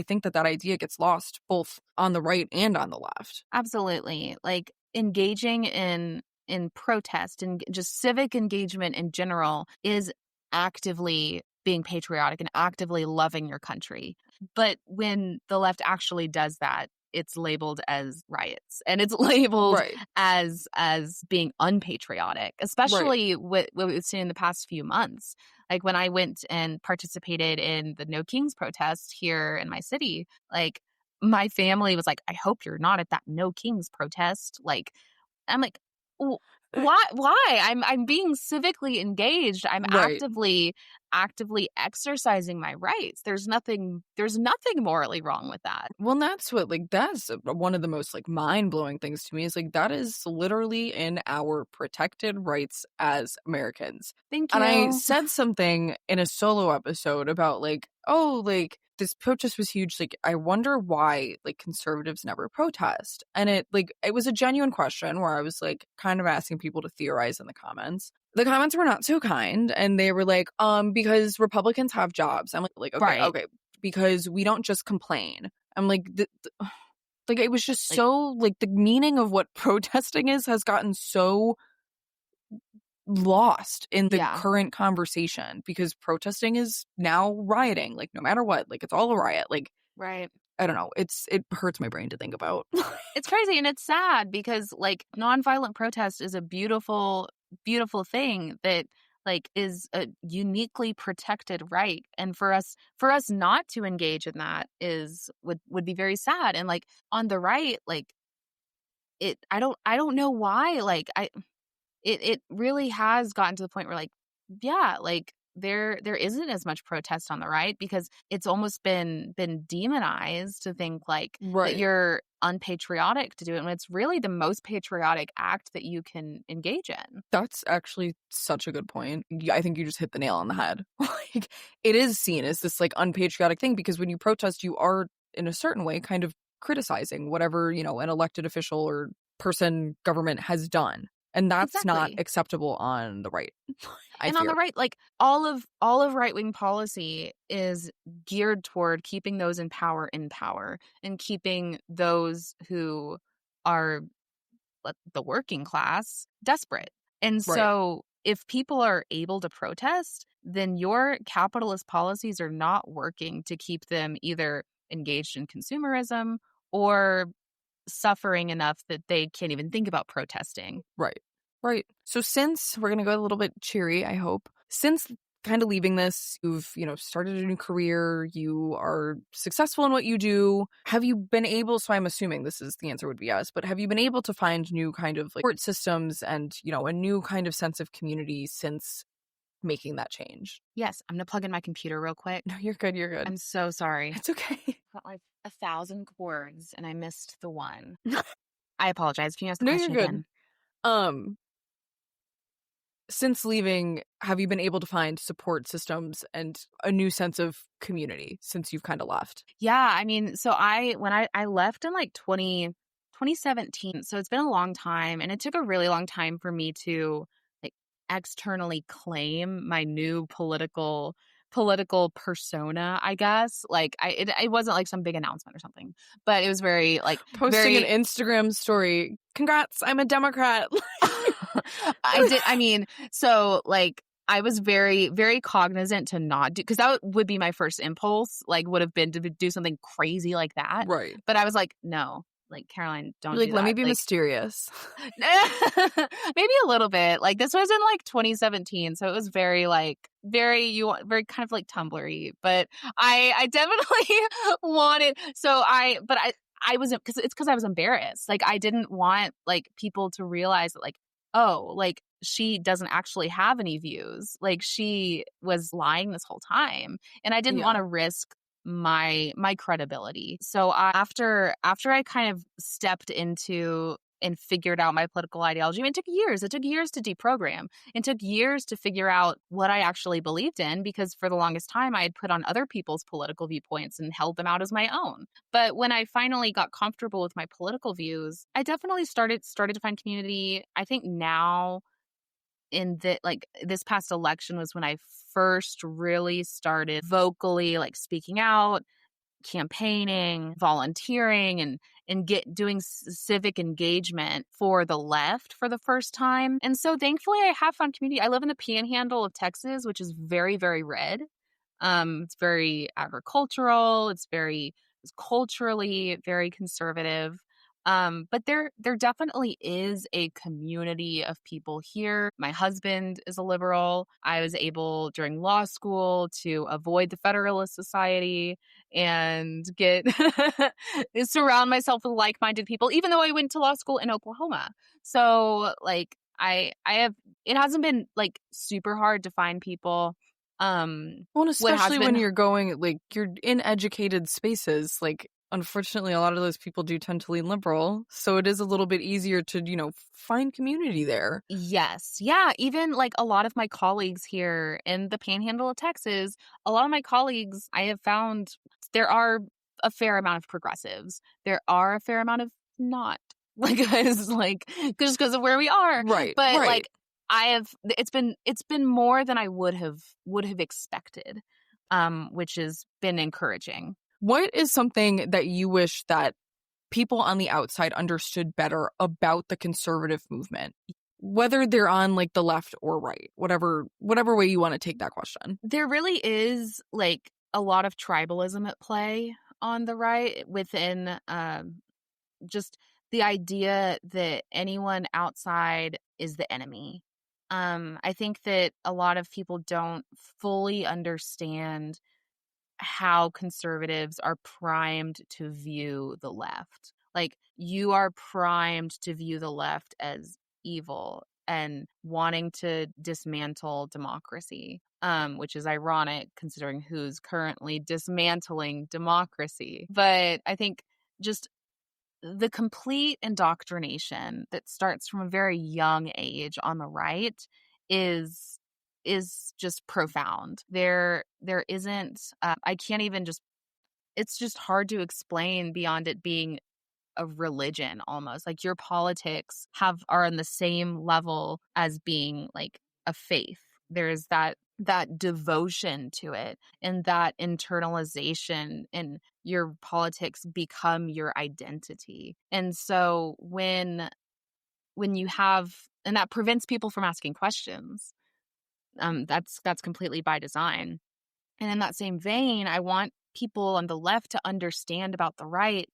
think that idea gets lost both on the right and on the left. Absolutely. Like, engaging in protest and just civic engagement in general is actively being patriotic and actively loving your country. But when the left actually does that, it's labeled as riots, and it's labeled Right. as being unpatriotic, Right. especially what we've seen in the past few months. Like, when I went and participated in the No Kings protest here in my city, like, my family was like, "I hope you're not at that No Kings protest." Like, I'm like, "W Uh, why? I'm being civically engaged. I'm Right. actively exercising my rights. There's nothing morally wrong with that." Well, and that's what, like, that's one of the most, like, mind-blowing things to me is, like, that is literally in our protected rights as Americans. Thank And I you. said something in a solo episode about, like, oh, like, this protest was huge. Like, I wonder why, like, conservatives never protest. And it was a genuine question where I was, like, kind of asking people to theorize in the comments. The comments were not so kind, and they were like, because Republicans have jobs. I'm like, okay, Right. okay, because we don't just complain. I'm like, like, it was just Like, so, like, the meaning of what protesting is has gotten so lost in the yeah. current conversation because protesting is now rioting. Like, no matter what, like, it's all a riot. Like, Right. I don't know. It hurts my brain to think about. It's crazy, and it's sad because, like, nonviolent protest is a beautiful, beautiful thing that, like, is a uniquely protected right. And for us not to engage in that would be very sad. And, like, on the right, like, I don't know why, like, it really has gotten to the point where, like, yeah, like, there isn't as much protest on the right because it's almost been demonized to think, like, that Right. you're unpatriotic to do it, when it's really the most patriotic act that you can engage in. That's actually such a good point. I think you just hit the nail on the head. Like, it is seen as this, like, unpatriotic thing because when you protest, you are, in a certain way, kind of criticizing whatever, an elected official or person government has done. And that's not Exactly. acceptable on the right, I And on fear. the right, like, all of right-wing policy is geared toward keeping those in power and keeping those who are the working class desperate. And Right. so if people are able to protest, then your capitalist policies are not working to keep them either engaged in consumerism or suffering enough that they can't even think about protesting. Right. Right. So since we're going to go a little bit cheery, I hope, since kind of leaving this, you've, started a new career, you are successful in what you do. Have you been able, so I'm assuming the answer would be yes, but have you been able to find new kind of like support systems and, a new kind of sense of community since making that change? Yes, I'm going to plug in my computer real quick. No, you're good. You're good. I'm so sorry. It's okay. Got like 1,000 cords and I missed the one. I apologize. Can you ask the No, question you're good. again? Since leaving, have you been able to find support systems and a new sense of community since you've kind of left? Yeah, I mean, so when I left in like 2017, so it's been a long time, and it took a really long time for me to like externally claim my new political persona, I guess. Like it wasn't like some big announcement or something, but it was very like Posting an Instagram story, congrats, I'm a Democrat. I mean, so like I was very, very cognizant to not do, because that would be my first impulse, like would have been to do something crazy like that. Right. But I was like, no, like Caroline, don't You're like, do let that. me be Like, mysterious. maybe a little bit. Like this was in like 2017, so it was very like very kind of like Tumblr-y. But I definitely wanted. I was because I was embarrassed. Like I didn't want like people to realize that like, oh, like she doesn't actually have any views. Like she was lying this whole time, and I didn't want to risk my credibility. So after I kind of stepped into and figured out my political ideology, I mean, it took years. It took years to deprogram. It took years to figure out what I actually believed in, because for the longest time I had put on other people's political viewpoints and held them out as my own. But when I finally got comfortable with my political views, I definitely started to find community. I think now in the like this past election was when I first really started vocally like speaking out, campaigning, volunteering, and doing civic engagement for the left for the first time. And so thankfully I have found community. I live in the panhandle of Texas, which is very, very red. It's very agricultural. It's culturally very conservative. But there definitely is a community of people here. My husband is a liberal. I was able during law school to avoid the Federalist Society and get surround myself with like-minded people, even though I went to law school in Oklahoma. So like I have, it hasn't been like super hard to find people. Well, and especially when you're going, like, you're in educated spaces, like, unfortunately, a lot of those people do tend to lean liberal, so it is a little bit easier to, find community there. Yes. Yeah. Even like a lot of my colleagues here in the panhandle of Texas, a lot of my colleagues, I have found there are a fair amount of progressives. There are a fair amount of not. Like, just because of where we are. Right. But right. like, it's been more than I would have expected, which has been encouraging. What is something that you wish that people on the outside understood better about the conservative movement, whether they're on like the left or right, whatever way you want to take that question? There really is like a lot of tribalism at play on the right within just the idea that anyone outside is the enemy. I think that a lot of people don't fully understand how conservatives are primed to view the left. Like, you are primed to view the left as evil and wanting to dismantle democracy, which is ironic considering who's currently dismantling democracy. But I think just the complete indoctrination that starts from a very young age on the right is just profound. There isn't I can't even just, it's just hard to explain beyond it being a religion almost. Like, your politics are on the same level as being like a faith. There's that devotion to it and that internalization, and your politics become your identity. And so when you have, and that prevents people from asking questions, that's completely by design. And in that same vein, I want people on the left to understand about the right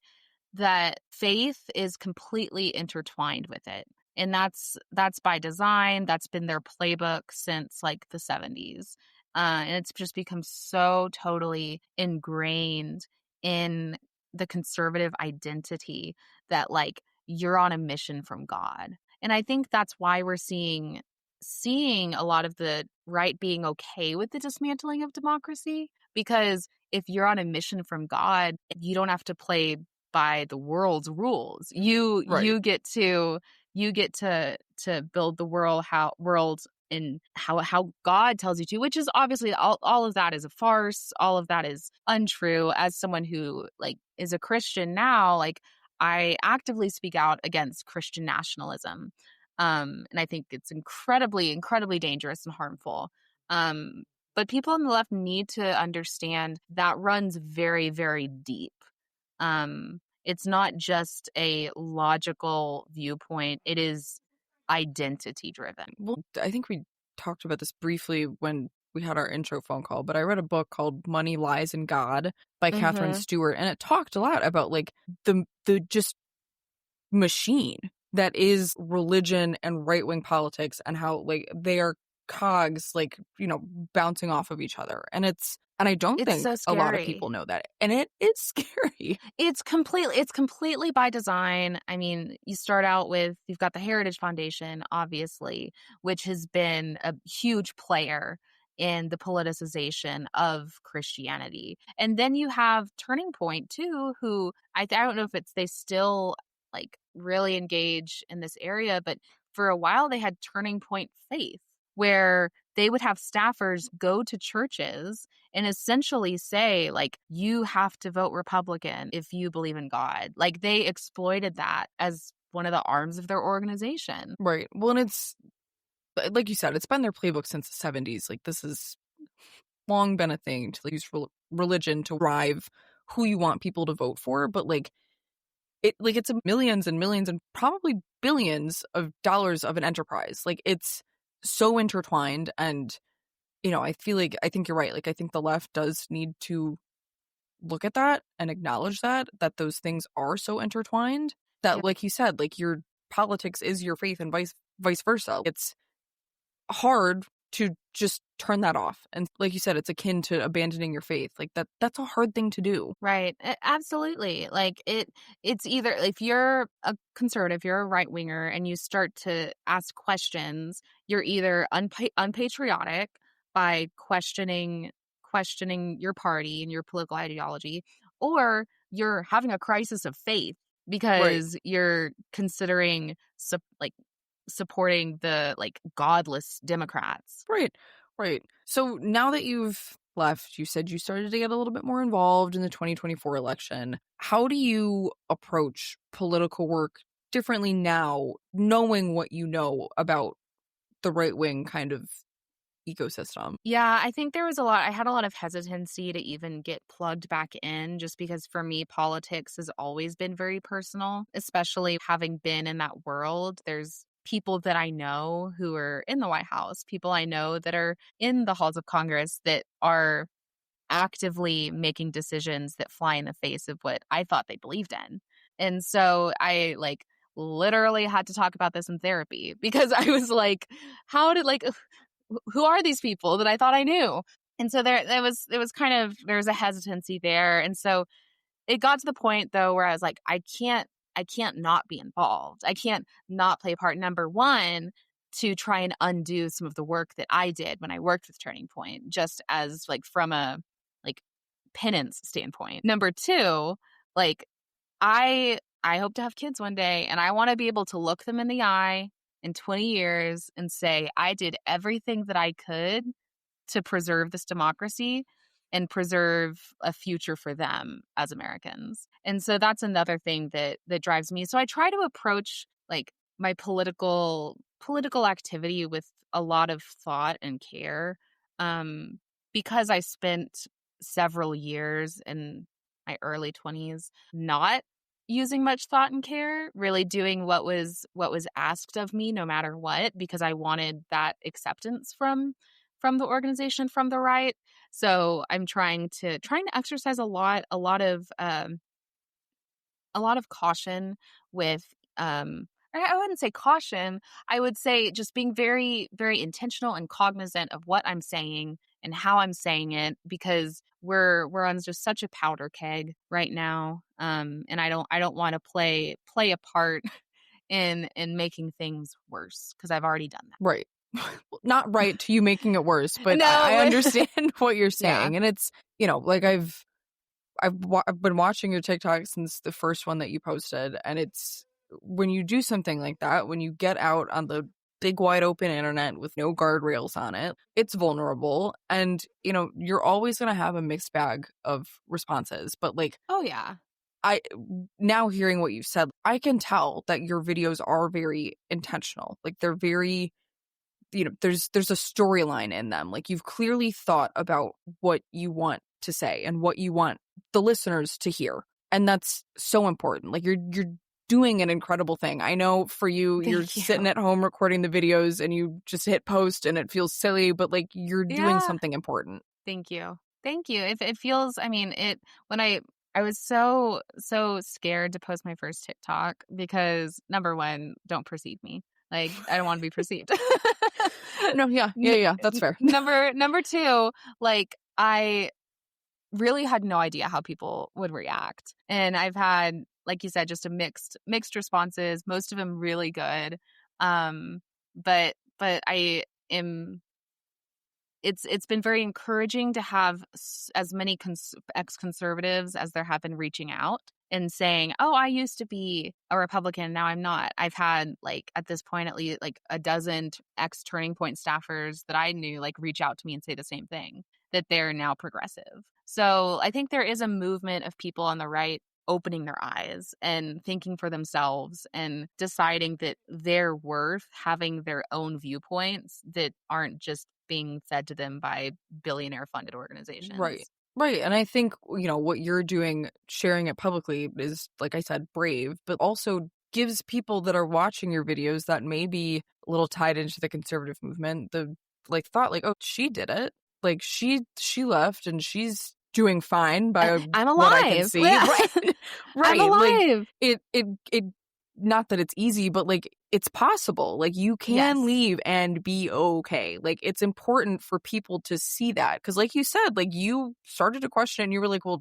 that faith is completely intertwined with it. And that's by design. That's been their playbook since like the 70s. And it's just become so totally ingrained in the conservative identity that like you're on a mission from God. And I think that's why we're seeing a lot of the right being okay with the dismantling of democracy, because if you're on a mission from God, you don't have to play by the world's rules. You Right. you get to build the world in how God tells you to, which is obviously all of that is a farce. All of that is untrue. As someone who like is a Christian now, like I actively speak out against Christian nationalism. And I think it's incredibly, incredibly dangerous and harmful. Um, but people on the left need to understand that runs very, very deep. It's not just a logical viewpoint, it is identity driven. Well, I think we talked about this briefly when we had our intro phone call, but I read a book called Money, Lies, and God by Catherine Mm-hmm. Stewart, and it talked a lot about like the just machine that is religion and right-wing politics, and how like they are cogs, like, you know, bouncing off of each other. And I don't It's think so a lot of scary. people know that. And it is scary. It's completely by design. I mean, you start out with you've got the Heritage Foundation, obviously, which has been a huge player in the politicization of Christianity. And then you have Turning Point too, who I don't know if it's they still like really engage in this area, but for a while they had Turning Point Faith, where they would have staffers go to churches and essentially say, like, you have to vote Republican if you believe in God. Like, they exploited that as one of the arms of their organization. Right. Well, and it's like you said, it's been their playbook since the 70s. Like, this has long been a thing to use religion to drive who you want people to vote for. But it's a millions and millions and probably billions of dollars of an enterprise. Like, it's so intertwined. And, you know, I think you're right. Like, I think the left does need to look at that and acknowledge that those things are so intertwined Yeah. that, like you said, like your politics is your faith and vice versa. It's hard to just turn that off. And like you said, it's akin to abandoning your faith. Like that's a hard thing to do. Right. Absolutely. Like it's either if you're a conservative, you're a right winger and you start to ask questions, you're either unpatriotic by questioning your party and your political ideology, or you're having a crisis of faith Right. because you're considering supporting the like godless Democrats. Right. Right. So now that you've left, you said you started to get a little bit more involved in the 2024 election. How do you approach political work differently now, knowing what you know about the right wing kind of ecosystem? Yeah, I think I had a lot of hesitancy to even get plugged back in just because for me, politics has always been very personal, especially having been in that world. There's people that I know who are in the White House, people I know that are in the halls of Congress that are actively making decisions that fly in the face of what I thought they believed in. And so I like literally had to talk about this in therapy because I was like, how did like who are these people that I thought I knew? And so there was kind of there was a hesitancy there. And so it got to the point though where I was like, I can't not be involved. I can't not play a part. Number one, to try and undo some of the work that I did when I worked with Turning Point, just as like from a like penance standpoint. Number two, like I hope to have kids one day and I want to be able to look them in the eye in 20 years and say, I did everything that I could to preserve this democracy and preserve a future for them as Americans. And so that's another thing that drives me. So I try to approach like my political activity with a lot of thought and care, um, because I spent several years in my early 20s not using much thought and care, really doing what was asked of me no matter what, because I wanted that acceptance from the organization, from the right. So I'm trying to exercise a lot of caution with I wouldn't say caution. I would say just being very, very intentional and cognizant of what I'm saying and how I'm saying it, because we're on just such a powder keg right now. And I don't want to play a part in making things worse, because I've already done that. Right. Not right to you making it worse, but No, I understand what you're yeah. saying. And it's, like I've been watching your TikTok since the first one that you posted, and it's when you do something like that, when you get out on the big wide open internet with no guardrails on it, it's vulnerable, and you're always going to have a mixed bag of responses. But like, Oh yeah. I now hearing what you've said, I can tell that your videos are very intentional. Like they're very, there's a storyline in them. Like you've clearly thought about what you want to say and what you want the listeners to hear. And that's so important. Like you're doing an incredible thing. I know for you, you're Thank you. sitting at home recording the videos and you just hit post and it feels silly, but like you're doing Yeah. something important. Thank you. Thank you. It feels, I mean, when I was so scared to post my first TikTok because, number one, don't perceive me. Like, I don't want to be perceived. No, yeah, that's fair. Number two, like, I really had no idea how people would react. And I've had, like you said, just a mixed responses, most of them really good. But I am it's been very encouraging to have as many ex-conservatives as there have been reaching out and saying, "Oh, I used to be a Republican, now I'm not." I've had, like, at this point, at least like a dozen ex-Turning Point staffers that I knew, like, reach out to me and say the same thing, that they're now progressive. So I think there is a movement of people on the right opening their eyes and thinking for themselves and deciding that they're worth having their own viewpoints that aren't just being fed to them by billionaire funded organizations. Right. And I think, what you're doing, sharing it publicly is, like I said, brave, but also gives people that are watching your videos that may be a little tied into the conservative movement, the like thought like, oh, she did it. Like she left and she's doing fine by I'm alive. what I can see. Yeah. Right. I'm alive. Like it not that it's easy, but like it's possible. Like you can Yes. leave and be okay. Like it's important for people to see that. Cause like you said, like you started to question and you were like, well,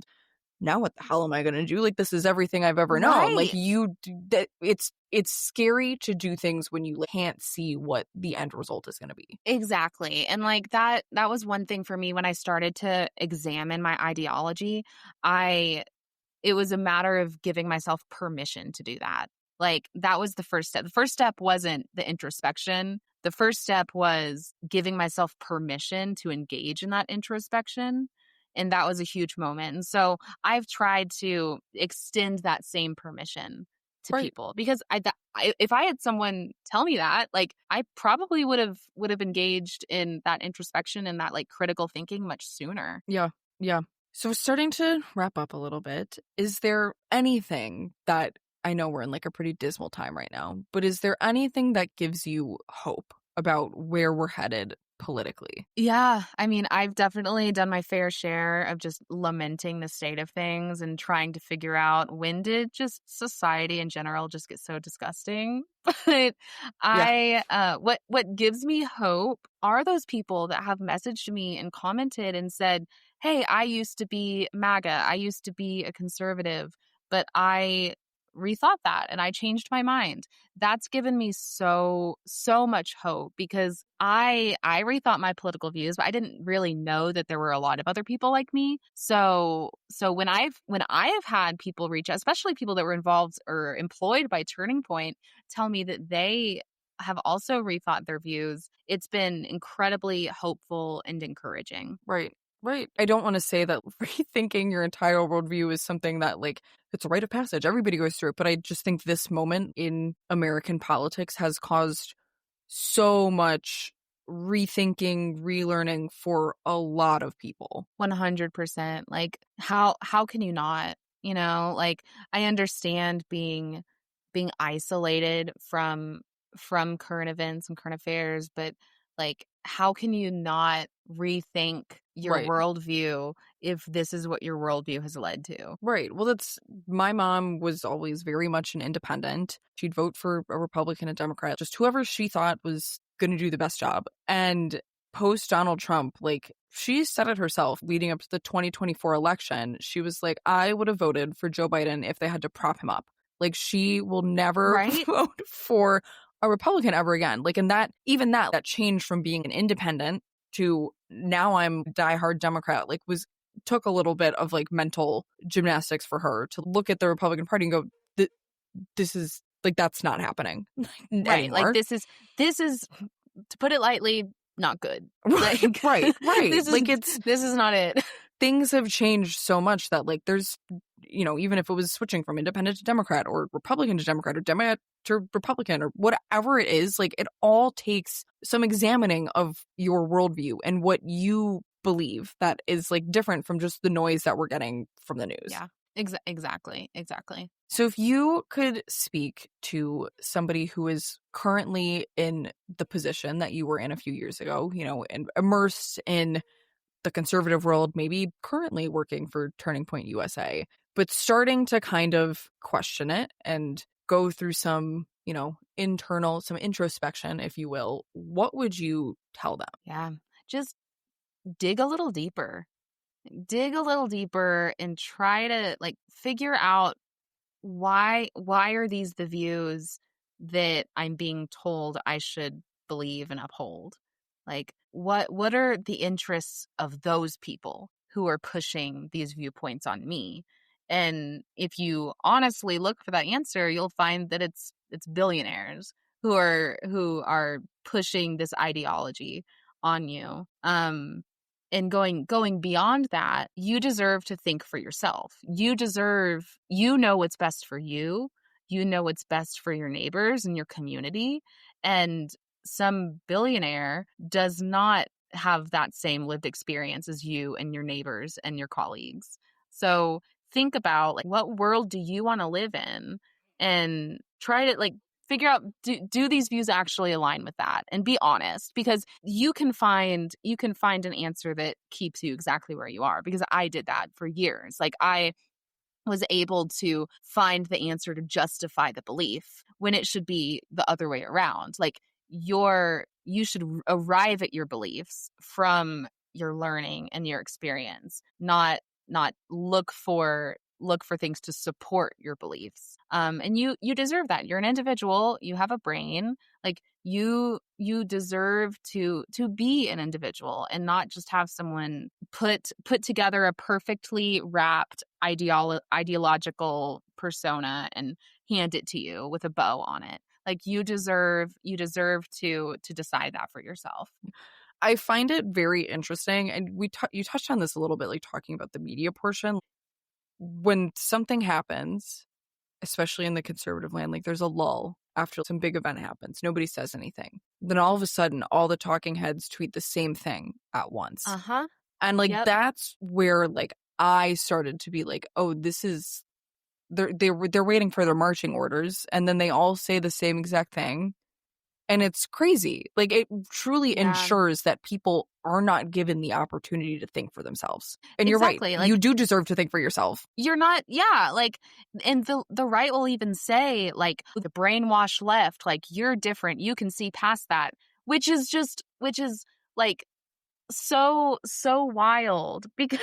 now what the hell am I going to do? Like this is everything I've ever known. Like it's scary to do things when you can't see what the end result is going to be. Exactly. And like that was one thing for me when I started to examine my ideology. It was a matter of giving myself permission to do that. Like that was the first step. The first step wasn't the introspection. The first step was giving myself permission to engage in that introspection. And that was a huge moment. And so I've tried to extend that same permission to people, because if I had someone tell me that, like I probably would have engaged in that introspection and that like critical thinking much sooner. Yeah. So starting to wrap up a little bit, is there anything that, I know we're in like a pretty dismal time right now, but is there anything that gives you hope about where we're headed politically? Yeah. I mean, I've definitely done my fair share of just lamenting the state of things and trying to figure out, when did just society in general just get so disgusting? But what gives me hope are those people that have messaged me and commented and said, "Hey, I used to be MAGA. I used to be a conservative, but I rethought that and I changed my mind." That's given me so much hope, because I rethought my political views, but I didn't really know that there were a lot of other people like me. So when I have had people reach out, especially people that were involved or employed by Turning Point, tell me that they have also rethought their views, it's been incredibly hopeful and encouraging. Right. I don't want to say that rethinking your entire worldview is something that, like, it's a rite of passage. Everybody goes through it. But I just think this moment in American politics has caused so much rethinking, relearning for a lot of people. 100%. Like, how can you not? Like, I understand being isolated from current events and current affairs, but like, how can you not rethink your Right. worldview if this is what your worldview has led to? Right. Well, my mom was always very much an independent. She'd vote for a Republican, a Democrat, just whoever she thought was going to do the best job. And post Donald Trump, like she said it herself leading up to the 2024 election. She was like, I would have voted for Joe Biden if they had to prop him up. Like she will never Right? vote for a Republican ever again. Like, and that changed from being an independent to now I'm a diehard Democrat, like took a little bit of like mental gymnastics for her to look at the Republican Party and go, this is like, that's not happening Right. Like anymore. this is, to put it lightly, not good. Right, Like, right. Like this is not it. Things have changed so much that like there's, even if it was switching from independent to Democrat or Republican to Democrat or Democrat to Republican or whatever it is, like it all takes some examining of your worldview and what you believe that is like different from just the noise that we're getting from the news. Yeah, exactly. So if you could speak to somebody who is currently in the position that you were in a few years ago, and immersed in the conservative world, maybe currently working for Turning Point USA, but starting to kind of question it and go through some, some introspection, if you will, what would you tell them? Yeah. Just dig a little deeper. Dig a little deeper and try to like figure out why are these the views that I'm being told I should believe and uphold? Like what are the interests of those people who are pushing these viewpoints on me? And if you honestly look for that answer, you'll find that it's billionaires who are pushing this ideology on you. And going beyond that, you deserve to think for yourself. You know what's best for you. You know what's best for your neighbors and your community. And some billionaire does not have that same lived experience as you and your neighbors and your colleagues. So think about like, what world do you want to live in, and try to like figure out, do these views actually align with that, and be honest, because you can find an answer that keeps you exactly where you are, because I did that for years. Like I was able to find the answer to justify the belief when it should be the other way around. Like you should arrive at your beliefs from your learning and your experience, not look for things to support your beliefs. And you deserve that. You're an individual. You have a brain. Like you deserve to be an individual and not just have someone put together a perfectly wrapped ideological persona and hand it to you with a bow on it. Like you deserve to decide that for yourself. I find it very interesting, and you touched on this a little bit, like talking about the media portion. When something happens, especially in the conservative land, like there's a lull after some big event happens. Nobody says anything. Then all of a sudden, all the talking heads tweet the same thing at once. Uh-huh. And like, Yep. that's where like I started to be like, oh, this is, they're waiting for their marching orders. And then they all say the same exact thing. And it's crazy. Like it truly ensures that people are not given the opportunity to think for themselves. And Exactly. you're right. Like, you do deserve to think for yourself. You're not, yeah, like, and the right will even say, like, the brainwashed left, like, you're different. You can see past that, which is like so wild, because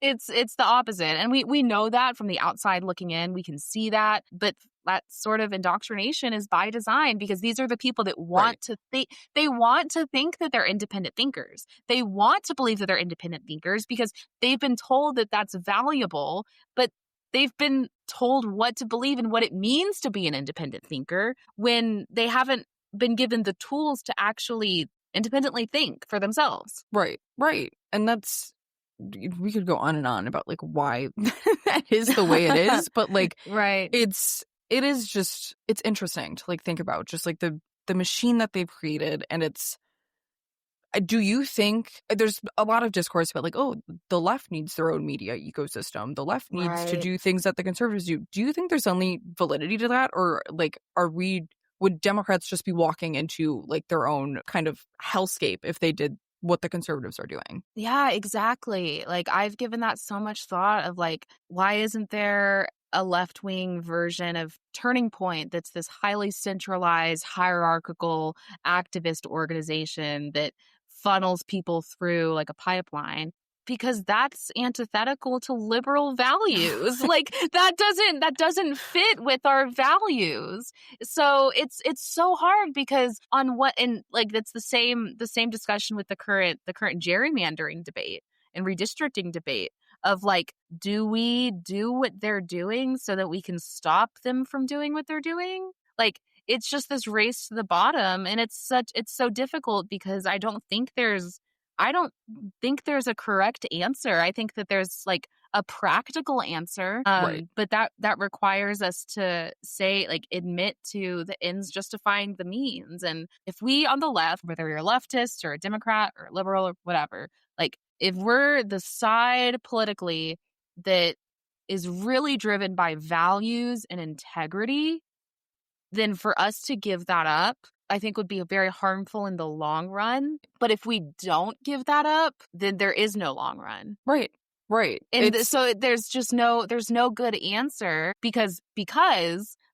it's the opposite. And we know that from the outside looking in. We can see that, but that sort of indoctrination is by design, because these are the people that want to think. They want to think that they're independent thinkers. They want to believe that they're independent thinkers because they've been told that that's valuable, but they've been told what to believe and what it means to be an independent thinker when they haven't been given the tools to actually independently think for themselves. Right. And we could go on and on about like why that is the way it is, but like right. it is just, it's interesting to like think about just like the machine that they've created. And do you think there's a lot of discourse about like, oh, the left needs their own media ecosystem. The left needs to do things that the conservatives do. Do you think there's any validity to that? Or like, would Democrats just be walking into like their own kind of hellscape if they did what the conservatives are doing? Yeah, exactly. Like I've given that so much thought of like, why isn't there a left-wing version of Turning Point that's this highly centralized, hierarchical activist organization that funnels people through like a pipeline, because that's antithetical to liberal values. Like that doesn't fit with our values. So it's so hard, because on what, and like that's the same discussion with the current gerrymandering debate and redistricting debate of like, do we do what they're doing so that we can stop them from doing what they're doing? Like, it's just this race to the bottom, and it's so difficult, because I don't think there's a correct answer. I think that there's like a practical answer, Right. but that requires us to say, like, admit to the ends justifying the means. And if we on the left, whether you're a leftist or a Democrat or a liberal or whatever, like if we're the side politically that is really driven by values and integrity, then for us to give that up, I think would be very harmful in the long run. But if we don't give that up, then there is no long run. Right. Right. And so there's no good answer, because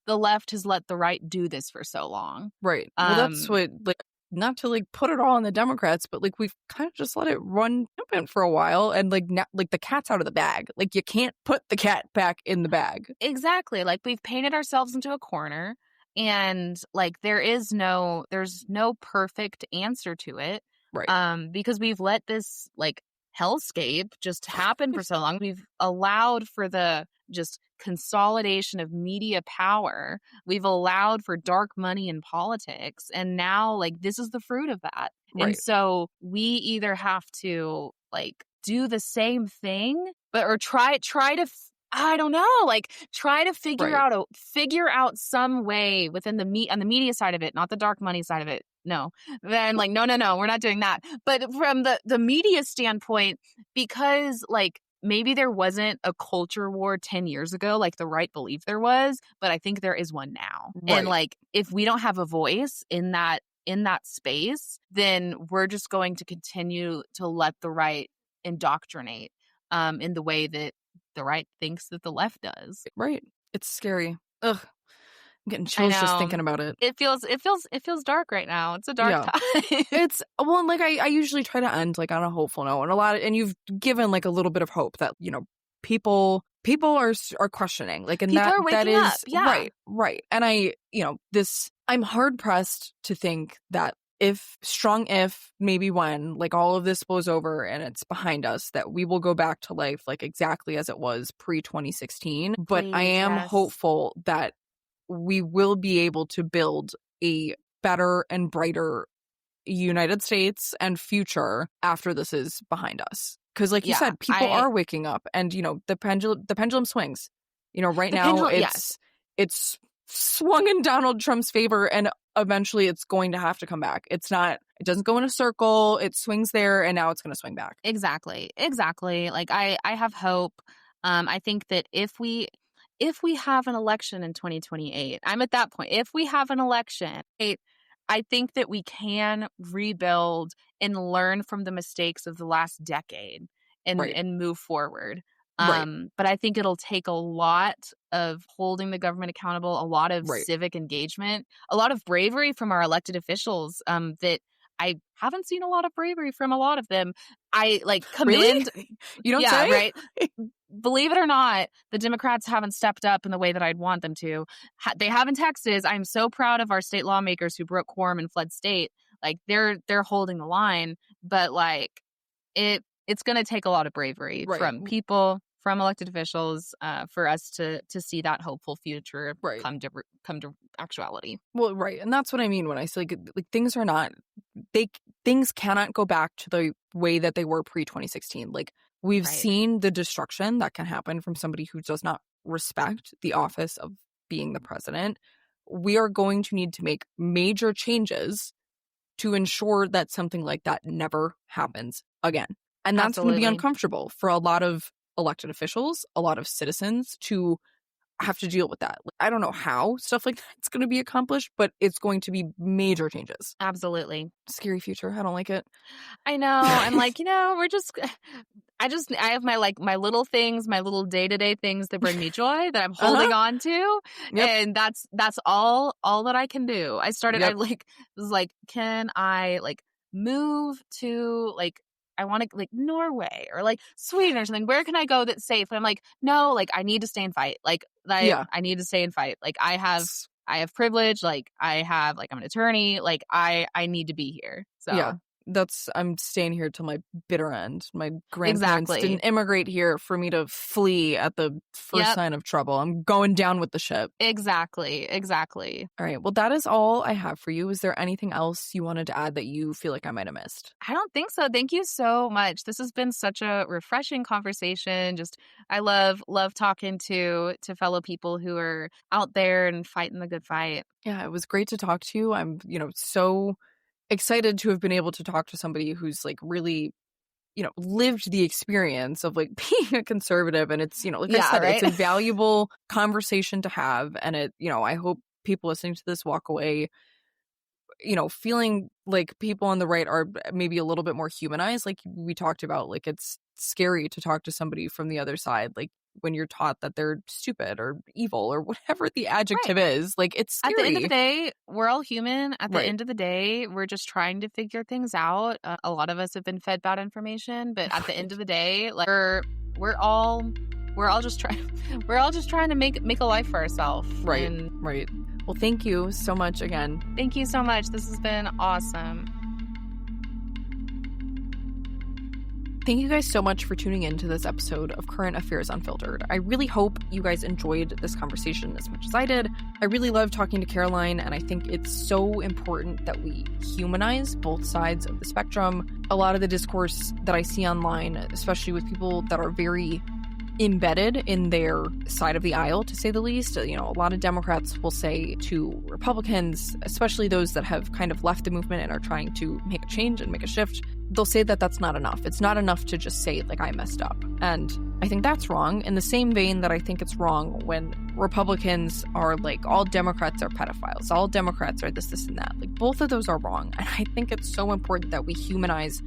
the left has let the right do this for so long. Right. Well, that's what, like, not to like put it all on the Democrats, but like we've kind of just let it run rampant for a while, and like now, like the cat's out of the bag. Like you can't put the cat back in the bag. Exactly. Like we've painted ourselves into a corner, and like there's no perfect answer to it. Right. Because we've let this like hellscape just happen for so long. We've allowed for the just consolidation of media power. We've allowed for dark money in politics. And now like this is the fruit of that. Right. And so we either have to like do the same thing, or try to I don't know, like try to figure out some way within on the media side of it, not the dark money side of it. No, then like, no, we're not doing that. But from the media standpoint, because like maybe there wasn't a culture war 10 years ago, like the right believed there was, but I think there is one now. Right. And like, if we don't have a voice in that space, then we're just going to continue to let the right indoctrinate in the way that the right thinks that the left does. Right. It's scary. Ugh. I'm getting chills just thinking about it. It feels dark right now. It's a dark time. It's well, like I usually try to end like on a hopeful note, and you've given like a little bit of hope that, you know, people are questioning, like, and people that are waking that is up. Yeah. right. And I'm hard pressed to think that if maybe when like all of this blows over and it's behind us, that we will go back to life like exactly as it was pre-2016. But I am hopeful that we will be able to build a better and brighter United States and future after this is behind us. Because like you said, people are waking up, and, you know, the pendulum swings. You know, right now it's swung in Donald Trump's favor, and eventually it's going to have to come back. It doesn't go in a circle. It swings there, and now it's going to swing back. Exactly. Like I have hope. I think that if we have an election in 2028, I'm at that point. If we have an election, I think that we can rebuild and learn from the mistakes of the last decade and move forward. But I think it'll take a lot of holding the government accountable, a lot of civic engagement, a lot of bravery from our elected officials that I haven't seen a lot of bravery from a lot of them. I like commend. Really? You don't say? Right. Believe it or not, the Democrats haven't stepped up in the way that I'd want them to. They have in Texas. I'm so proud of our state lawmakers who broke quorum and fled state. Like they're holding the line, but like it's going to take a lot of bravery from people, from elected officials, for us to see that hopeful future come to actuality. Well, right, and that's what I mean when I say like things cannot go back to the way that they were pre-2016. Like we've seen the destruction that can happen from somebody who does not respect the office of being the president. We are going to need to make major changes to ensure that something like that never happens again. And that's going to be uncomfortable for a lot of elected officials, a lot of citizens to have to deal with that. I don't know how stuff like that's going to be accomplished, but it's going to be major changes. Absolutely. Scary future. I don't like it. I know. I'm like, I have my little things, my little day-to-day things that bring me joy that I'm holding on to. Yep. And that's all that I can do. I was like, can I like move to like, I want to like Norway or like Sweden or something. Where can I go that's safe? And I'm like, no, like I need to stay and fight. Like Yeah. I need to stay and fight. Like I have privilege. Like I'm an attorney. Like I need to be here. So yeah, I'm staying here till my bitter end. My grandparents exactly. didn't immigrate here for me to flee at the first sign of trouble. I'm going down with the ship. Exactly. All right. Well, that is all I have for you. Is there anything else you wanted to add that you feel like I might have missed? I don't think so. Thank you so much. This has been such a refreshing conversation. Just I love talking to fellow people who are out there and fighting the good fight. Yeah, it was great to talk to you. I'm, so excited to have been able to talk to somebody who's like really, lived the experience of like being a conservative. And it's, like I said, right? It's a valuable conversation to have. And it, I hope people listening to this walk away, feeling like people on the right are maybe a little bit more humanized. Like we talked about, like it's scary to talk to somebody from the other side. Like when you're taught that they're stupid or evil or whatever the adjective is, like it's scary. At the end of the day, we're all human. At the end of the day, we're just trying to figure things out. A lot of us have been fed bad information, but at the end of the day, like we're all just trying to make a life for ourselves. Right. Well, thank you so much again. Thank you so much. This has been awesome. Thank you guys so much for tuning in to this episode of Current Affairs Unfiltered. I really hope you guys enjoyed this conversation as much as I did. I really love talking to Caroline, and I think it's so important that we humanize both sides of the spectrum. A lot of the discourse that I see online, especially with people that are very embedded in their side of the aisle, to say the least. A lot of Democrats will say to Republicans, especially those that have kind of left the movement and are trying to make a change and make a shift, they'll say that that's not enough. It's not enough to just say, like, I messed up. And I think that's wrong, in the same vein that I think it's wrong when Republicans are like, all Democrats are pedophiles, all Democrats are this, and that. Like, both of those are wrong. And I think it's so important that we humanize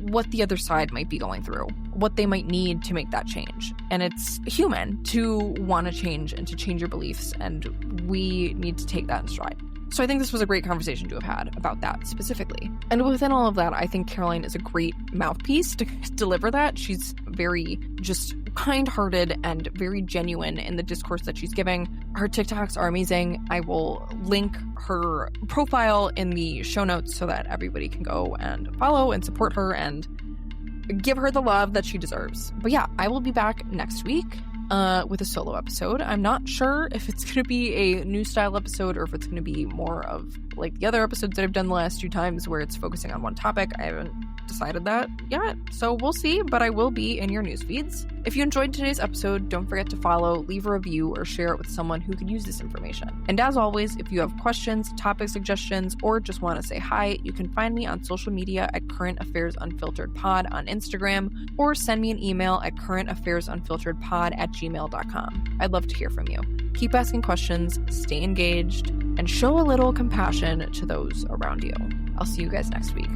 what the other side might be going through, what they might need to make that change. And it's human to want to change and to change your beliefs, and we need to take that in stride. So I think this was a great conversation to have had about that specifically. And within all of that, I think Caroline is a great mouthpiece to deliver that. She's very just kind-hearted and very genuine in the discourse that she's giving. Her TikToks are amazing. I will link her profile in the show notes so that everybody can go and follow and support her and give her the love that she deserves. But yeah, I will be back next week with a solo episode. I'm not sure if it's going to be a new style episode or if it's going to be more of like the other episodes that I've done the last 2 times where it's focusing on one topic. I haven't decided that yet, so we'll see, but I will be in your news feeds. If you enjoyed today's episode, don't forget to follow, leave a review, or share it with someone who could use this information. And as always, if you have questions, topic suggestions, or just want to say hi, you can find me on social media at Current Affairs Unfiltered Pod on Instagram, or send me an email at currentaffairs.unfilteredpod@gmail.com. I'd love to hear from you. Keep asking questions, stay engaged, and show a little compassion to those around you. I'll see you guys next week.